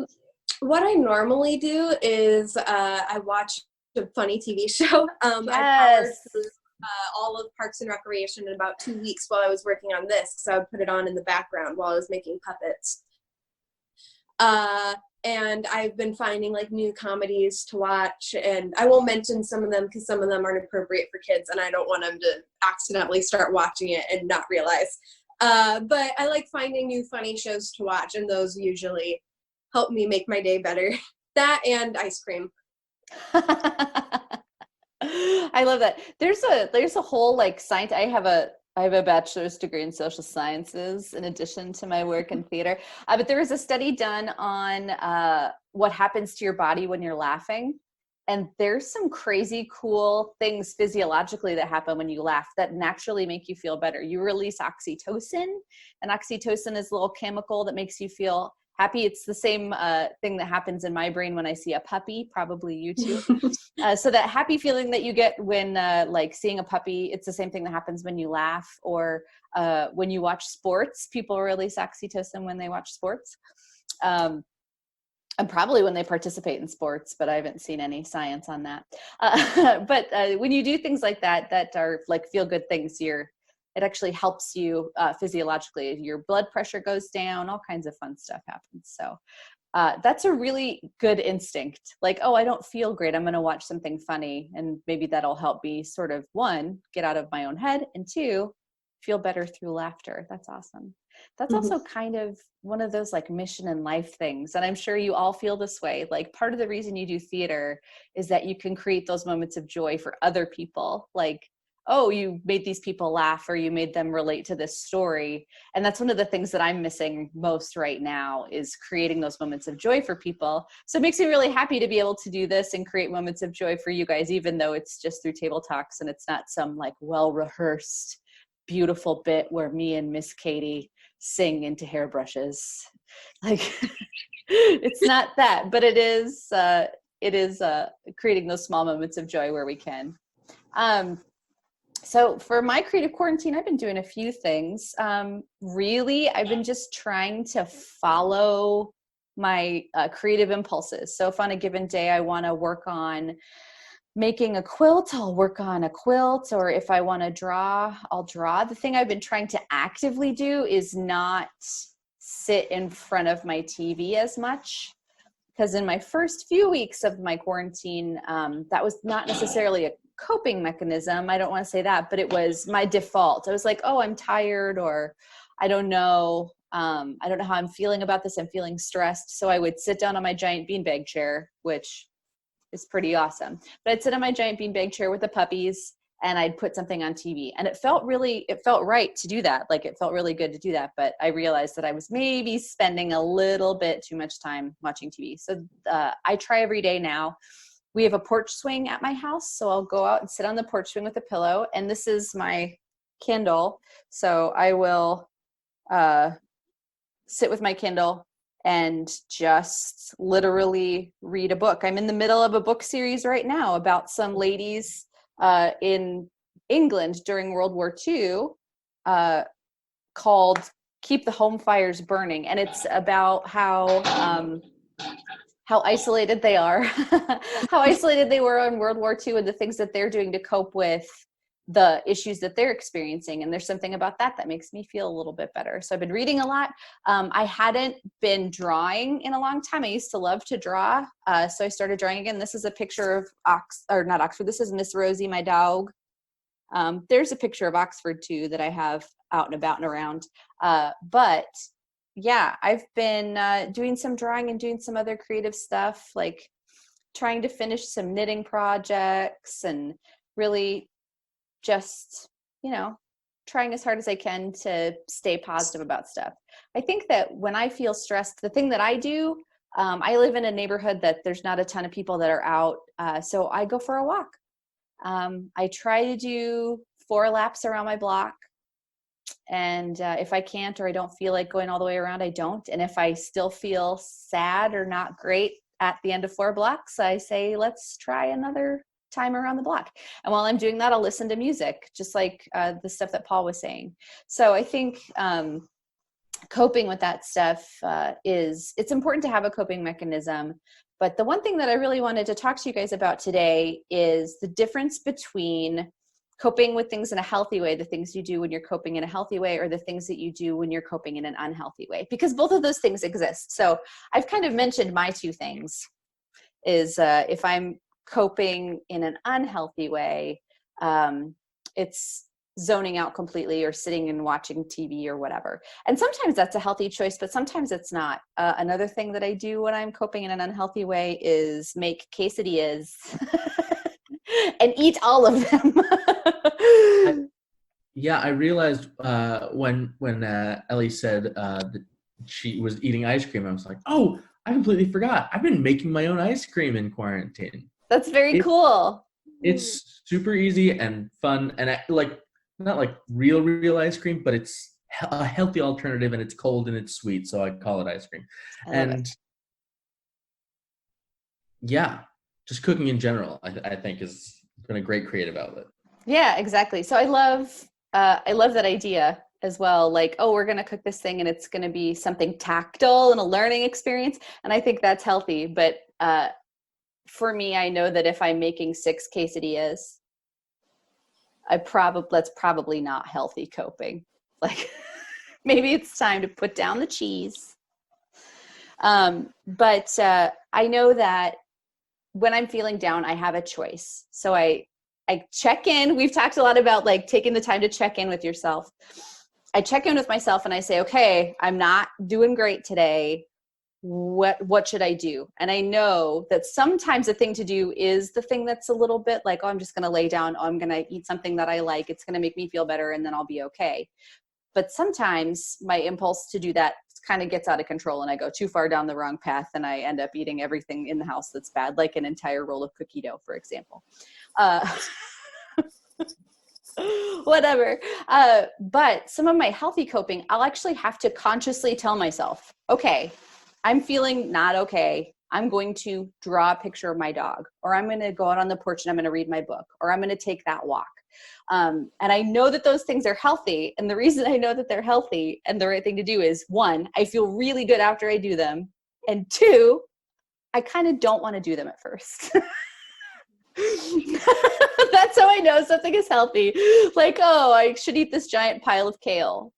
What I normally do is I watch a funny TV show. I powered through all of Parks and Recreation in about 2 weeks while I was working on this, because I would put it on in the background while I was making puppets. And I've been finding like new comedies to watch, and I won't mention some of them because some of them aren't appropriate for kids and I don't want them to accidentally start watching it and not realize. But I like finding new funny shows to watch, and those usually help me make my day better. That and ice cream. I love that. There's a whole like science. I have a bachelor's degree in social sciences in addition to my work in theater. But there was a study done on what happens to your body when you're laughing. And there's some crazy cool things physiologically that happen when you laugh that naturally make you feel better. You release oxytocin, and oxytocin is a little chemical that makes you feel happy. It's the same thing that happens in my brain when I see a puppy, probably you too. So that happy feeling that you get when like seeing a puppy, it's the same thing that happens when you laugh, or when you watch sports. People release oxytocin when they watch sports. And probably when they participate in sports, but I haven't seen any science on that. But when you do things like that, that are like feel good things, it actually helps you physiologically. Your blood pressure goes down, all kinds of fun stuff happens. So that's a really good instinct. Like, oh, I don't feel great, I'm going to watch something funny. And maybe that'll help me sort of, 1, get out of my own head, and 2, feel better through laughter. That's awesome. That's Mhm. also kind of one of those like mission in life things. And I'm sure you all feel this way. Like part of the reason you do theater is that you can create those moments of joy for other people. Like, oh, you made these people laugh or you made them relate to this story. And that's one of the things that I'm missing most right now is creating those moments of joy for people. So it makes me really happy to be able to do this and create moments of joy for you guys, even though it's just through table talks and it's not some like well-rehearsed, beautiful bit where me and Miss Katie sing into hairbrushes. Like it's not that, but it is creating those small moments of joy where we can. So for my creative quarantine, I've been doing a few things. Really, I've been just trying to follow my creative impulses. So if on a given day I want to work on making a quilt, I'll work on a quilt, or if I want to draw, I'll draw. The thing I've been trying to actively do is not sit in front of my TV as much, because in my first few weeks of my quarantine, that was not necessarily a coping mechanism. I don't want to say that, but it was my default. I was like, oh, I'm tired, or I don't know. I don't know how I'm feeling about this. I'm feeling stressed. So I would sit down on my giant beanbag chair, which is pretty awesome. But I'd sit on my giant beanbag chair with the puppies and I'd put something on TV. And it felt right to do that. Like it felt really good to do that. But I realized that I was maybe spending a little bit too much time watching TV. So I try every day now. We have a porch swing at my house. So I'll go out and sit on the porch swing with a pillow. And this is my Kindle. So I will sit with my Kindle and just literally read a book. I'm in the middle of a book series right now about some ladies in England during World War II called Keep the Home Fires Burning. And it's about how isolated they are, how isolated they were in World War II and the things that they're doing to cope with the issues that they're experiencing. And there's something about that that makes me feel a little bit better. So I've been reading a lot. I hadn't been drawing in a long time. I used to love to draw. So I started drawing again. This is a picture of not Oxford. This is Miss Rosie, my dog. There's a picture of Oxford too that I have out and about and around. But yeah, I've been doing some drawing and doing some other creative stuff, like trying to finish some knitting projects and really just, trying as hard as I can to stay positive about stuff. I think that when I feel stressed, the thing that I do, I live in a neighborhood that there's not a ton of people that are out. So I go for a walk. I try to do 4 laps around my block. And if I can't, or I don't feel like going all the way around, I don't. And if I still feel sad or not great at the end of 4 blocks, I say, let's try another time around the block. And while I'm doing that, I'll listen to music, just like the stuff that Paul was saying. So I think coping with that stuff it's important to have a coping mechanism. But the one thing that I really wanted to talk to you guys about today is the difference between coping with things in a healthy way, the things you do when you're coping in a healthy way, or the things that you do when you're coping in an unhealthy way, because both of those things exist. So I've kind of mentioned my 2 things is if I'm coping in an unhealthy way, it's zoning out completely or sitting and watching TV or whatever. And sometimes that's a healthy choice, but sometimes it's not. Another thing that I do when I'm coping in an unhealthy way is make quesadillas and eat all of them. I realized when Ellie said that she was eating ice cream, I was like, oh, I completely forgot. I've been making my own ice cream in quarantine. That's very cool. It's super easy and fun, and not like real ice cream, but it's a healthy alternative, and it's cold and it's sweet, so I call it ice cream. And yeah, just cooking in general, I think has been a great creative outlet. Yeah, exactly. So I love that idea as well. Like, oh, we're going to cook this thing and it's going to be something tactile and a learning experience. And I think that's healthy. But for me, I know that if I'm making 6 quesadillas, that's probably not healthy coping. Like maybe it's time to put down the cheese. But I know that when I'm feeling down, I have a choice. So I I check in. We've talked a lot about like taking the time to check in with yourself. I check in with myself and I say, okay, I'm not doing great today. What should I do? And I know that sometimes the thing to do is the thing that's a little bit like, oh, I'm just going to lay down. Oh, I'm going to eat something that I like. It's going to make me feel better and then I'll be okay. But sometimes my impulse to do that kind of gets out of control and I go too far down the wrong path and I end up eating everything in the house that's bad, like an entire roll of cookie dough, for example. Whatever. But some of my healthy coping, I'll actually have to consciously tell myself, okay, I'm feeling not okay. I'm going to draw a picture of my dog, or I'm going to go out on the porch and I'm going to read my book, or I'm going to take that walk. And I know that those things are healthy. And the reason I know that they're healthy and the right thing to do is, one, I feel really good after I do them. And two, I kind of don't want to do them at first. That's how I know something is healthy. Like, oh, I should eat this giant pile of kale.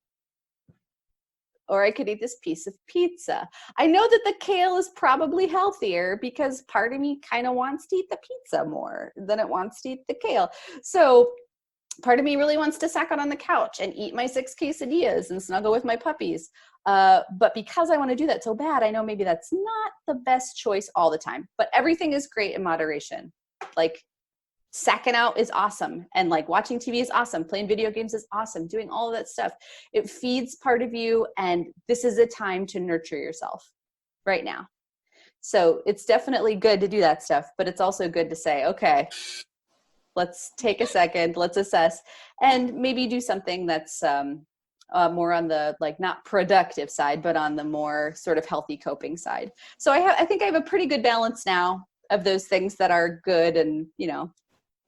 Or I could eat this piece of pizza. I know that the kale is probably healthier because part of me kind of wants to eat the pizza more than it wants to eat the kale. So part of me really wants to sack out on the couch and eat my 6 quesadillas and snuggle with my puppies. But because I want to do that so bad, I know maybe that's not the best choice all the time. But everything is great in moderation. Like, sacking out is awesome. And like watching TV is awesome. Playing video games is awesome. Doing all of that stuff. It feeds part of you. And this is a time to nurture yourself right now. So it's definitely good to do that stuff, but it's also good to say, okay, let's take a second, let's assess, and maybe do something that's more on the like not productive side, but on the more sort of healthy coping side. So I think I have a pretty good balance now of those things that are good and, you know,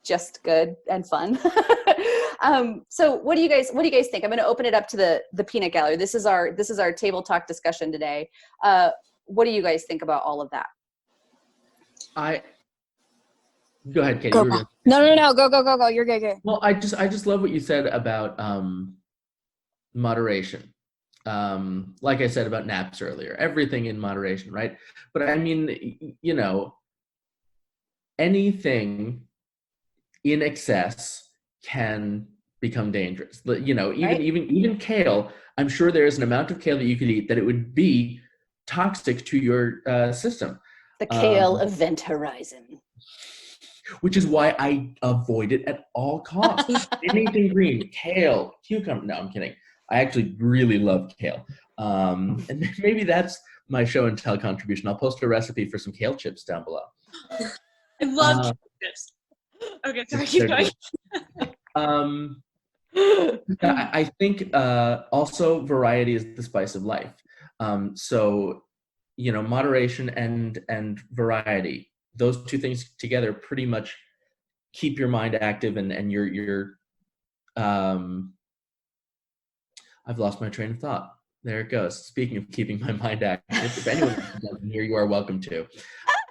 just good and fun. So what do you guys think? I'm going to open it up to the peanut gallery. This is our table talk discussion today. What do you guys think about all of that? Go ahead, Katie. Go. No. Go. You're good. Well, I just love what you said about moderation. Like I said about naps earlier, everything in moderation, right? But I mean, you know, anything in excess can become dangerous. You know, even kale, I'm sure there is an amount of kale that you could eat that it would be toxic to your system. The kale event horizon. Which is why I avoid it at all costs. Anything green, kale, cucumber. No, I'm kidding. I actually really love kale. And maybe that's my show and tell contribution. I'll post a recipe for some kale chips down below. I love kale chips. Okay, sorry, keep going. I think also variety is the spice of life. So, you know, moderation and variety, those two things together pretty much keep your mind active and your I've lost my train of thought. There it goes. Speaking of keeping my mind active, if anyone is here, you are welcome to.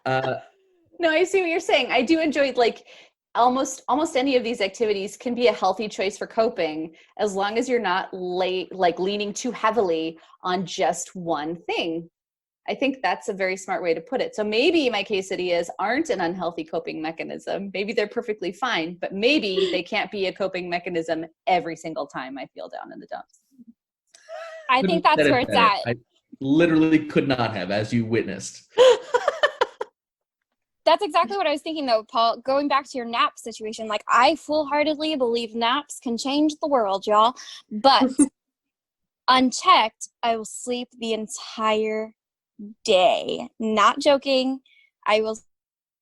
No, I see what you're saying. I do enjoy like almost any of these activities can be a healthy choice for coping as long as you're not leaning too heavily on just one thing. I think that's a very smart way to put it. So maybe my quesadillas aren't an unhealthy coping mechanism. Maybe they're perfectly fine, but maybe they can't be a coping mechanism every single time I feel down in the dumps. I think that's where it's at. I literally could not have, as you witnessed. That's exactly what I was thinking, though, Paul. Going back to your nap situation, like I full-heartedly believe naps can change the world, y'all. But unchecked, I will sleep the entire day. Not joking. I will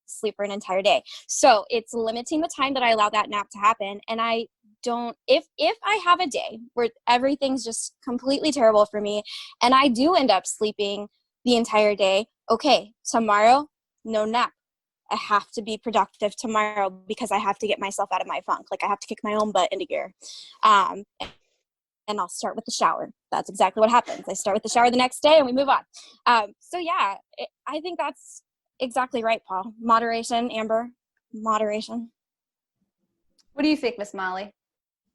sleep for an entire day. So it's limiting the time that I allow that nap to happen. And I don't, if I have a day where everything's just completely terrible for me and I do end up sleeping the entire day, okay, tomorrow, no nap. I have to be productive tomorrow because I have to get myself out of my funk. Like I have to kick my own butt into gear. And I'll start with the shower. That's exactly what happens. I start with the shower the next day and we move on. So yeah, I think that's exactly right, Paul. Moderation, Amber, moderation. What do you think, Miss Molly?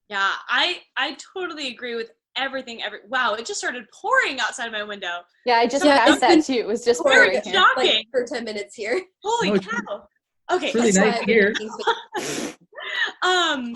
Yeah, I totally agree with everything. Wow, it just started pouring outside of my window. Yeah, I just passed that too. It was just pouring Very shocking. Like, for 10 minutes here. Holy cow. Okay. It's really nice here. One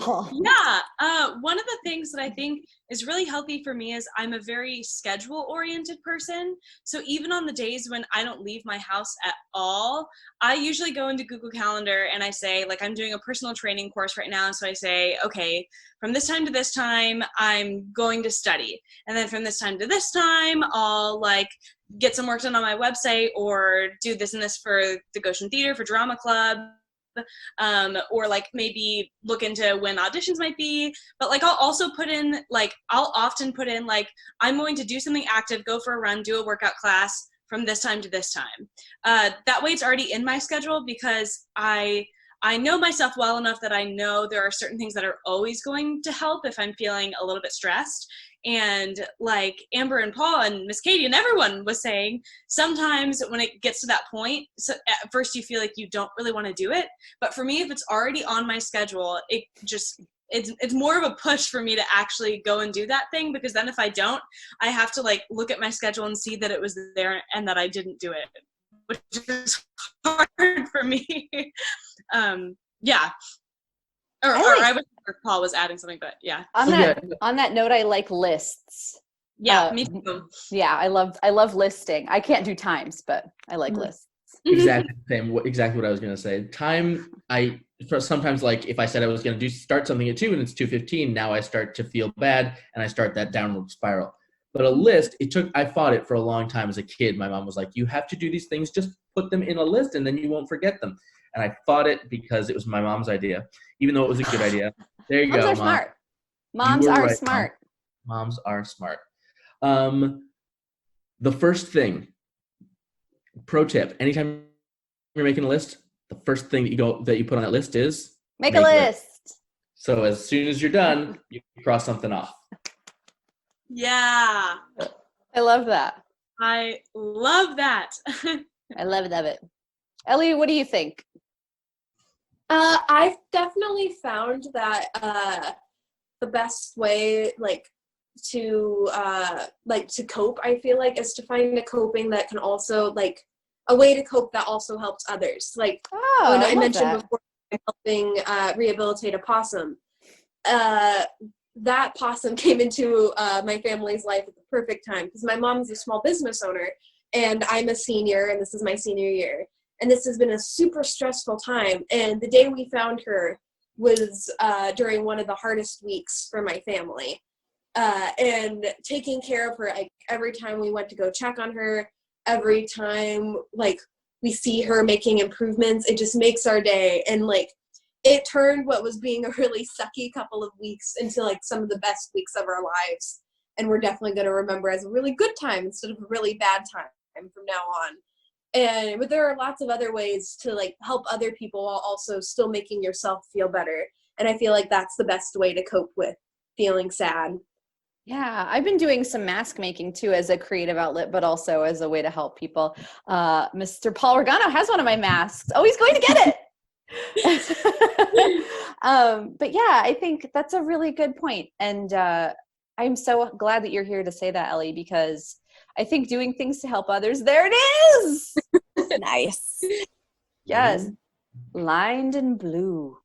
of the things that I think is really healthy for me is I'm a very schedule oriented person. So even on the days when I don't leave my house at all, I usually go into Google Calendar and I say, like, I'm doing a personal training course right now. So I say, okay, from this time to this time, I'm going to study. And then from this time to this time, I'll like get some work done on my website or do this and this for the Goshen Theater, for drama club. Or like maybe look into when auditions might be, but like I'll also put in, like I'll often put in like I'm going to do something active, go for a run, do a workout class from this time to this time. That way it's already in my schedule because I know myself well enough that I know there are certain things that are always going to help if I'm feeling a little bit stressed. And like Amber and Paul and Miss Katie and everyone was saying, sometimes when it gets to that point, so at first you feel like you don't really want to do it. But for me, if it's already on my schedule, it's more of a push for me to actually go and do that thing, because then if I don't, I have to like look at my schedule and see that it was there and that I didn't do it, which is hard for me. Yeah. Or I wish Paul was adding something, but yeah. On that note, I like lists. Yeah, me too. Yeah, I love listing. I can't do times, but I like lists. Exactly the same. Exactly what I was gonna say. Time. Sometimes like if I said I was gonna start something at 2 and it's 2:15, now I start to feel bad and I start that downward spiral. But a list, I fought it for a long time as a kid. My mom was like, you have to do these things, just put them in a list and then you won't forget them. And I fought it because it was my mom's idea, even though it was a good idea. There you go, Mom. Smart. Moms are smart. Moms are smart. The first thing, pro tip, anytime you're making a list, the first thing that you put on that list is make a list. So as soon as you're done, you cross something off. Yeah. I love that. I love that. I love it. Ellie, what do you think? I've definitely found that the best way to cope, I feel like, is to find a coping that can also a way to cope that also helps others. When I mentioned before, helping rehabilitate a possum. That possum came into my family's life at the perfect time because my mom's a small business owner and I'm a senior and this is my senior year. And this has been a super stressful time. And the day we found her was during one of the hardest weeks for my family. And taking care of her, every time we went to go check on her, every time we see her making improvements, it just makes our day. And it turned what was being a really sucky couple of weeks into some of the best weeks of our lives. And we're definitely going to remember as a really good time instead of a really bad time from now on. But there are lots of other ways to help other people while also still making yourself feel better. And I feel like that's the best way to cope with feeling sad. Yeah, I've been doing some mask making too as a creative outlet, but also as a way to help people. Mr. Paul Regano has one of my masks. Oh, he's going to get it. But yeah, I think that's a really good point. And I'm so glad that you're here to say that, Ellie, because I think doing things to help others, there it is. Nice. Yes. Lined in blue.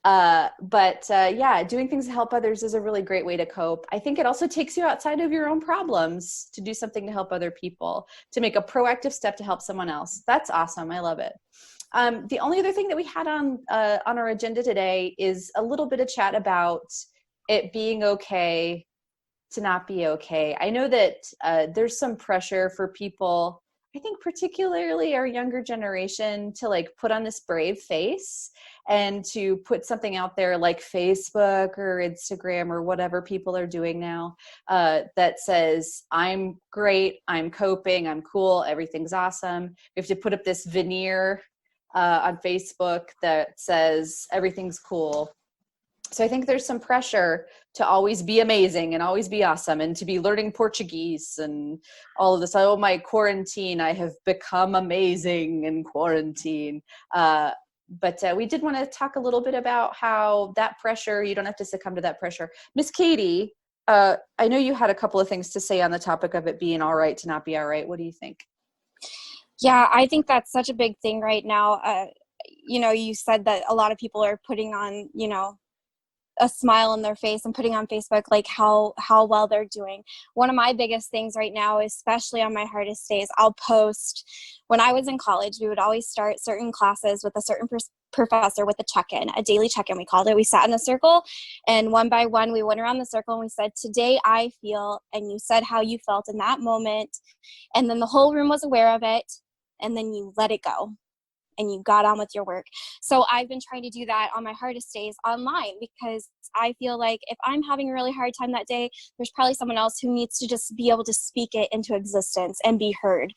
Yeah, doing things to help others is a really great way to cope. I think it also takes you outside of your own problems to do something to help other people, to make a proactive step to help someone else. That's awesome. I love it. The only other thing that we had on our agenda today is a little bit of chat about it being okay to not be okay. I know that there's some pressure for people, I think particularly our younger generation, to put on this brave face and to put something out there like Facebook or Instagram or whatever people are doing now that says, I'm great, I'm coping, I'm cool, everything's awesome. We have to put up this veneer on Facebook that says everything's cool. So I think there's some pressure to always be amazing and always be awesome and to be learning Portuguese and all of this. Oh, my quarantine, I have become amazing in quarantine. But we did want to talk a little bit about how that pressure, you don't have to succumb to that pressure. Miss Katie, I know you had a couple of things to say on the topic of it being all right to not be all right. What do you think? Yeah, I think that's such a big thing right now. you said that a lot of people are putting on, a smile on their face and putting on Facebook, like how well they're doing. One of my biggest things right now, especially on my hardest days, I'll post. When I was in college, we would always start certain classes with a certain professor with a check-in, a daily check-in, we called it. We sat in a circle, and one by one, we went around the circle and we said, today I feel, and you said how you felt in that moment. And then the whole room was aware of it. And then you let it go. And you got on with your work. So I've been trying to do that on my hardest days online, because I feel like if I'm having a really hard time that day, there's probably someone else who needs to just be able to speak it into existence and be heard.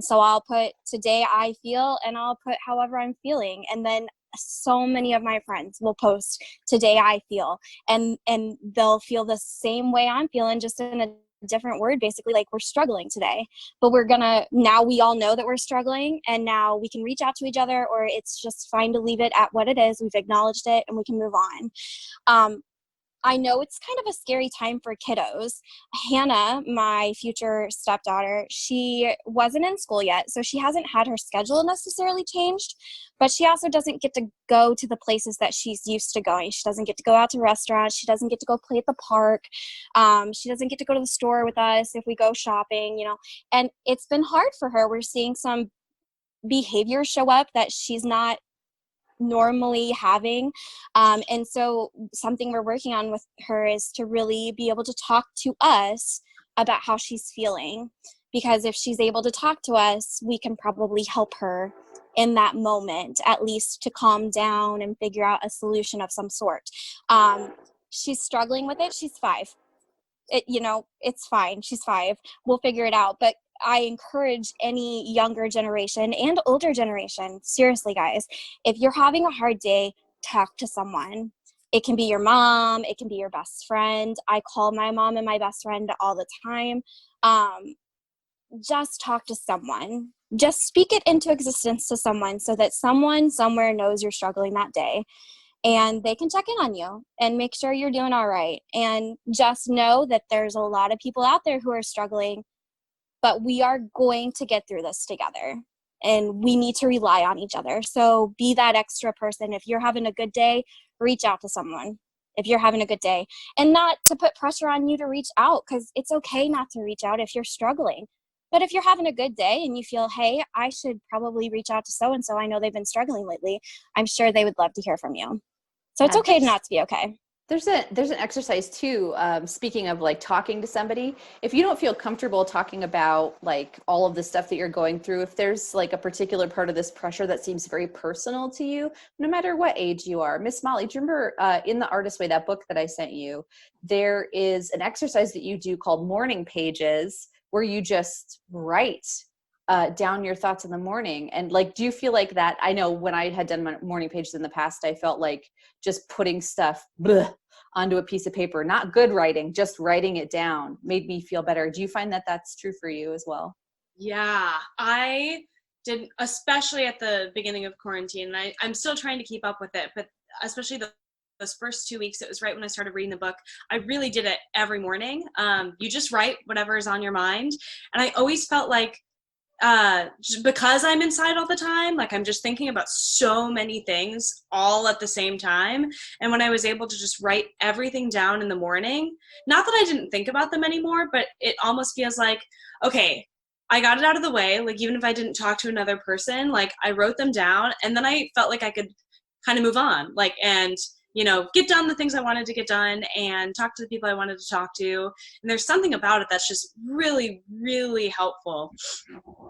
So I'll put today I feel, and I'll put however I'm feeling. And then so many of my friends will post today I feel, and they'll feel the same way I'm feeling, just in a different word, basically, like we're struggling today, but now we all know that we're struggling, and now we can reach out to each other, or it's just fine to leave it at what it is. We've acknowledged it and we can move on. I know it's kind of a scary time for kiddos. Hannah, my future stepdaughter, she wasn't in school yet, so she hasn't had her schedule necessarily changed, but she also doesn't get to go to the places that she's used to going. She doesn't get to go out to restaurants. She doesn't get to go play at the park. She doesn't get to go to the store with us if we go shopping, and it's been hard for her. We're seeing some behaviors show up that she's not normally having, and so something we're working on with her is to really be able to talk to us about how she's feeling, because if she's able to talk to us, we can probably help her in that moment, at least to calm down and figure out a solution of some sort. She's struggling with it. She's 5. It's fine. She's 5. We'll figure it out. But I encourage any younger generation and older generation, seriously, guys, if you're having a hard day, talk to someone. It can be your mom. It can be your best friend. I call my mom and my best friend all the time. Just talk to someone. Just speak it into existence to someone, so that someone somewhere knows you're struggling that day, and they can check in on you and make sure you're doing all right. And just know that there's a lot of people out there who are struggling, but we are going to get through this together, and we need to rely on each other. So be that extra person. If you're having a good day, reach out to someone if you're having a good day, and not to put pressure on you to reach out, because it's okay not to reach out if you're struggling. But if you're having a good day and you feel, hey, I should probably reach out to so-and-so, I know they've been struggling lately, I'm sure they would love to hear from you. So it's okay not to be okay. There's an exercise too. Speaking of like talking to somebody, if you don't feel comfortable talking about like all of the stuff that you're going through, if there's like a particular part of this pressure that seems very personal to you, no matter what age you are. Miss Molly, do you remember in The Artist Way, that book that I sent you, there is an exercise that you do called morning pages, where you just write down your thoughts in the morning. And like, do you feel like that? I know when I had done my morning pages in the past, I felt like just putting stuff onto a piece of paper, not good writing, just writing it down, made me feel better. Do you find that that's true for you as well? Yeah, I did, especially at the beginning of quarantine. I'm still trying to keep up with it, but especially those first 2 weeks, it was right when I started reading the book. I really did it every morning. You just write whatever is on your mind. And I always felt like, just because I'm inside all the time, like I'm just thinking about so many things all at the same time. And when I was able to just write everything down in the morning, not that I didn't think about them anymore, but it almost feels like, okay, I got it out of the way. Like, even if I didn't talk to another person, like I wrote them down, and then I felt like I could kind of move on, like, and get done the things I wanted to get done and talk to the people I wanted to talk to. And there's something about it that's just really, really helpful.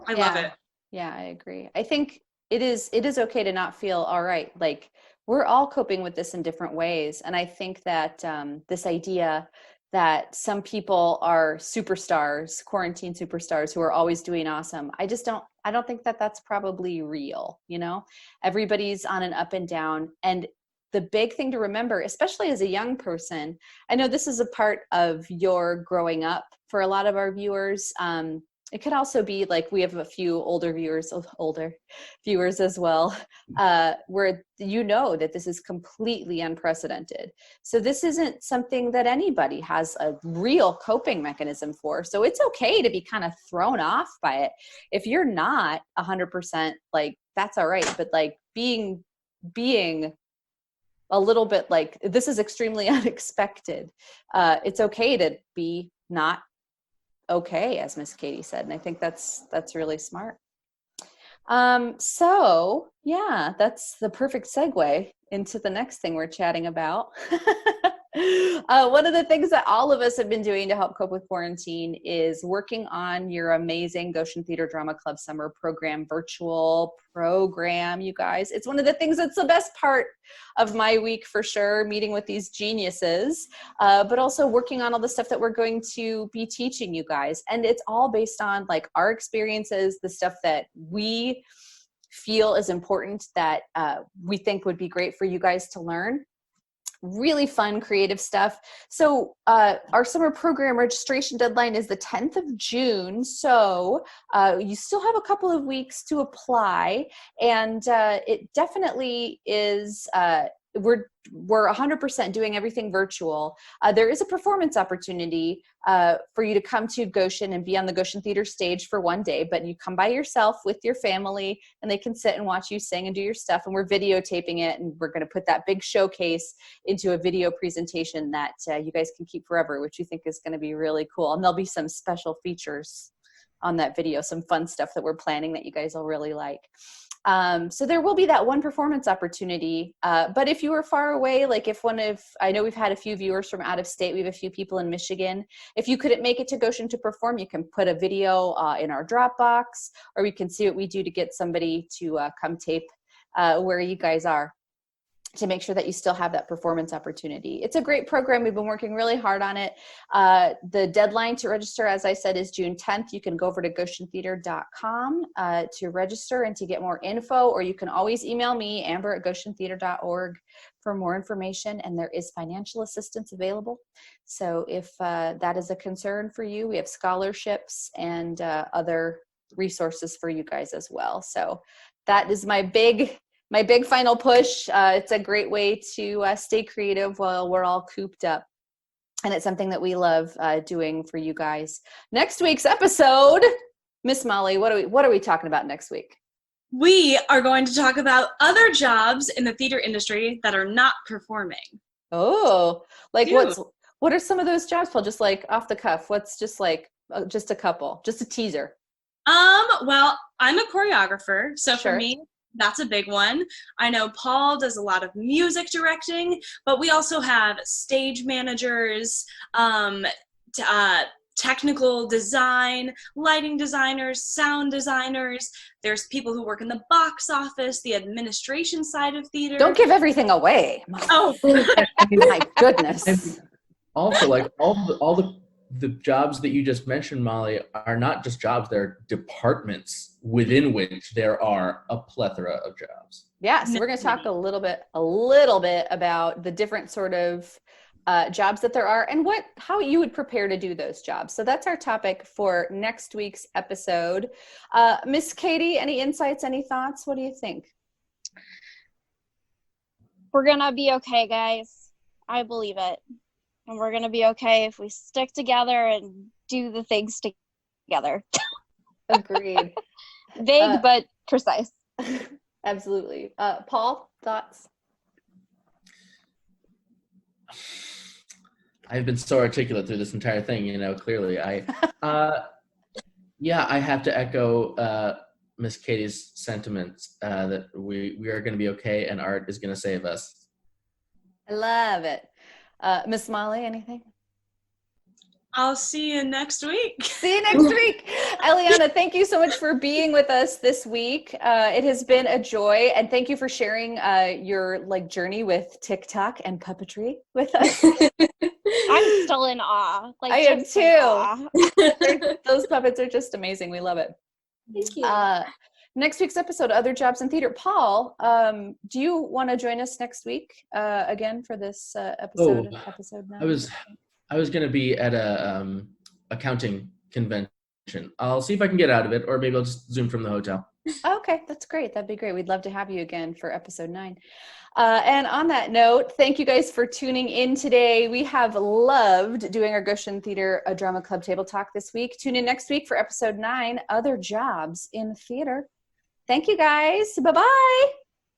I love it. Yeah, I agree. I think it is okay to not feel all right. Like, we're all coping with this in different ways. And I think that this idea that some people are superstars, quarantine superstars who are always doing awesome, I don't think that that's probably real. Everybody's on an up and down. And the big thing to remember, especially as a young person, I know this is a part of your growing up for a lot of our viewers. It could also be like, we have a few older viewers as well, where that this is completely unprecedented. So this isn't something that anybody has a real coping mechanism for. So it's okay to be kind of thrown off by it. If you're not 100%, like, that's all right. But like, being being a little bit like, this is extremely unexpected. It's okay to be not okay, as Miss Katie said. And I think that's really smart. So yeah, that's the perfect segue into the next thing we're chatting about. One of the things that all of us have been doing to help cope with quarantine is working on your amazing Goshen Theater Drama Club summer program, virtual program, you guys. It's one of the things that's the best part of my week for sure, meeting with these geniuses, but also working on all the stuff that we're going to be teaching you guys. And it's all based on like our experiences, the stuff that we feel is important that we think would be great for you guys to learn. Really fun, creative stuff. So our summer program registration deadline is the 10th of June. So you still have a couple of weeks to apply. And it definitely is, we're 100% doing everything virtual. There is a performance opportunity for you to come to Goshen and be on the Goshen Theater stage for one day, but you come by yourself with your family and they can sit and watch you sing and do your stuff. And we're videotaping it, and we're going to put that big showcase into a video presentation that you guys can keep forever, which we think is going to be really cool. And there'll be some special features on that video, some fun stuff that we're planning that you guys will really like. So there will be that one performance opportunity. But if you were far away, like if I know we've had a few viewers from out of state, we have a few people in Michigan. If you couldn't make it to Goshen to perform, you can put a video in our Dropbox, or we can see what we do to get somebody to come tape where you guys are, to make sure that you still have that performance opportunity. It's a great program. We've been working really hard on it. The deadline to register, as I said, is June 10th. You can go over to goshentheater.com to register and to get more info, or you can always email me, amber@goshentheater.org, for more information. And there is financial assistance available. So if that is a concern for you, we have scholarships and other resources for you guys as well. So that is my big final push. It's a great way to stay creative while we're all cooped up. And it's something that we love doing for you guys. Next week's episode, Miss Molly, what are we talking about next week? We are going to talk about other jobs in the theater industry that are not performing. Oh, like Dude. what are some of those jobs, Paul? Just like off the cuff, what's just like, just a couple, just a teaser? Well, I'm a choreographer, so Sure. for me, that's a big one. I know Paul does a lot of music directing, but we also have stage managers, technical design, lighting designers, sound designers. There's people who work in the box office, the administration side of theater. Don't give everything away. Oh, My goodness. Also, like all the jobs that you just mentioned, Molly, are not just jobs, they're departments within which there are a plethora of jobs. Yeah, so we're going to talk a little bit about the different sort of jobs that there are and how you would prepare to do those jobs. So that's our topic for next week's episode. Miss Katie, any insights, any thoughts? What do you think? We're gonna be okay, guys. I believe it. And we're gonna be okay if we stick together and do the things together. Agreed. Vague but precise. Absolutely. Paul, thoughts? I've been so articulate through this entire thing, clearly. I have to echo Miss Katie's sentiments that we are going to be okay and art is going to save us. I love it. Miss Molly, anything? I'll see you next week. See you next week. Eliana, thank you so much for being with us this week. It has been a joy, and thank you for sharing your journey with TikTok and puppetry with us. I'm still in awe. I am too. Those puppets are just amazing. We love it. Thank you. Next week's episode, Other Jobs in Theater. Paul, do you want to join us next week again for this episode? Episode 9? I was going to be at a accounting convention. I'll see if I can get out of it, or maybe I'll just Zoom from the hotel. Okay, that's great. That'd be great. We'd love to have you again for episode 9. And on that note, thank you guys for tuning in today. We have loved doing our Goshen Theater Drama Club Table Talk this week. Tune in next week for episode 9, Other Jobs in Theater. Thank you guys. Bye-bye.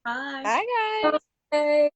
Bye. Bye, guys. Bye.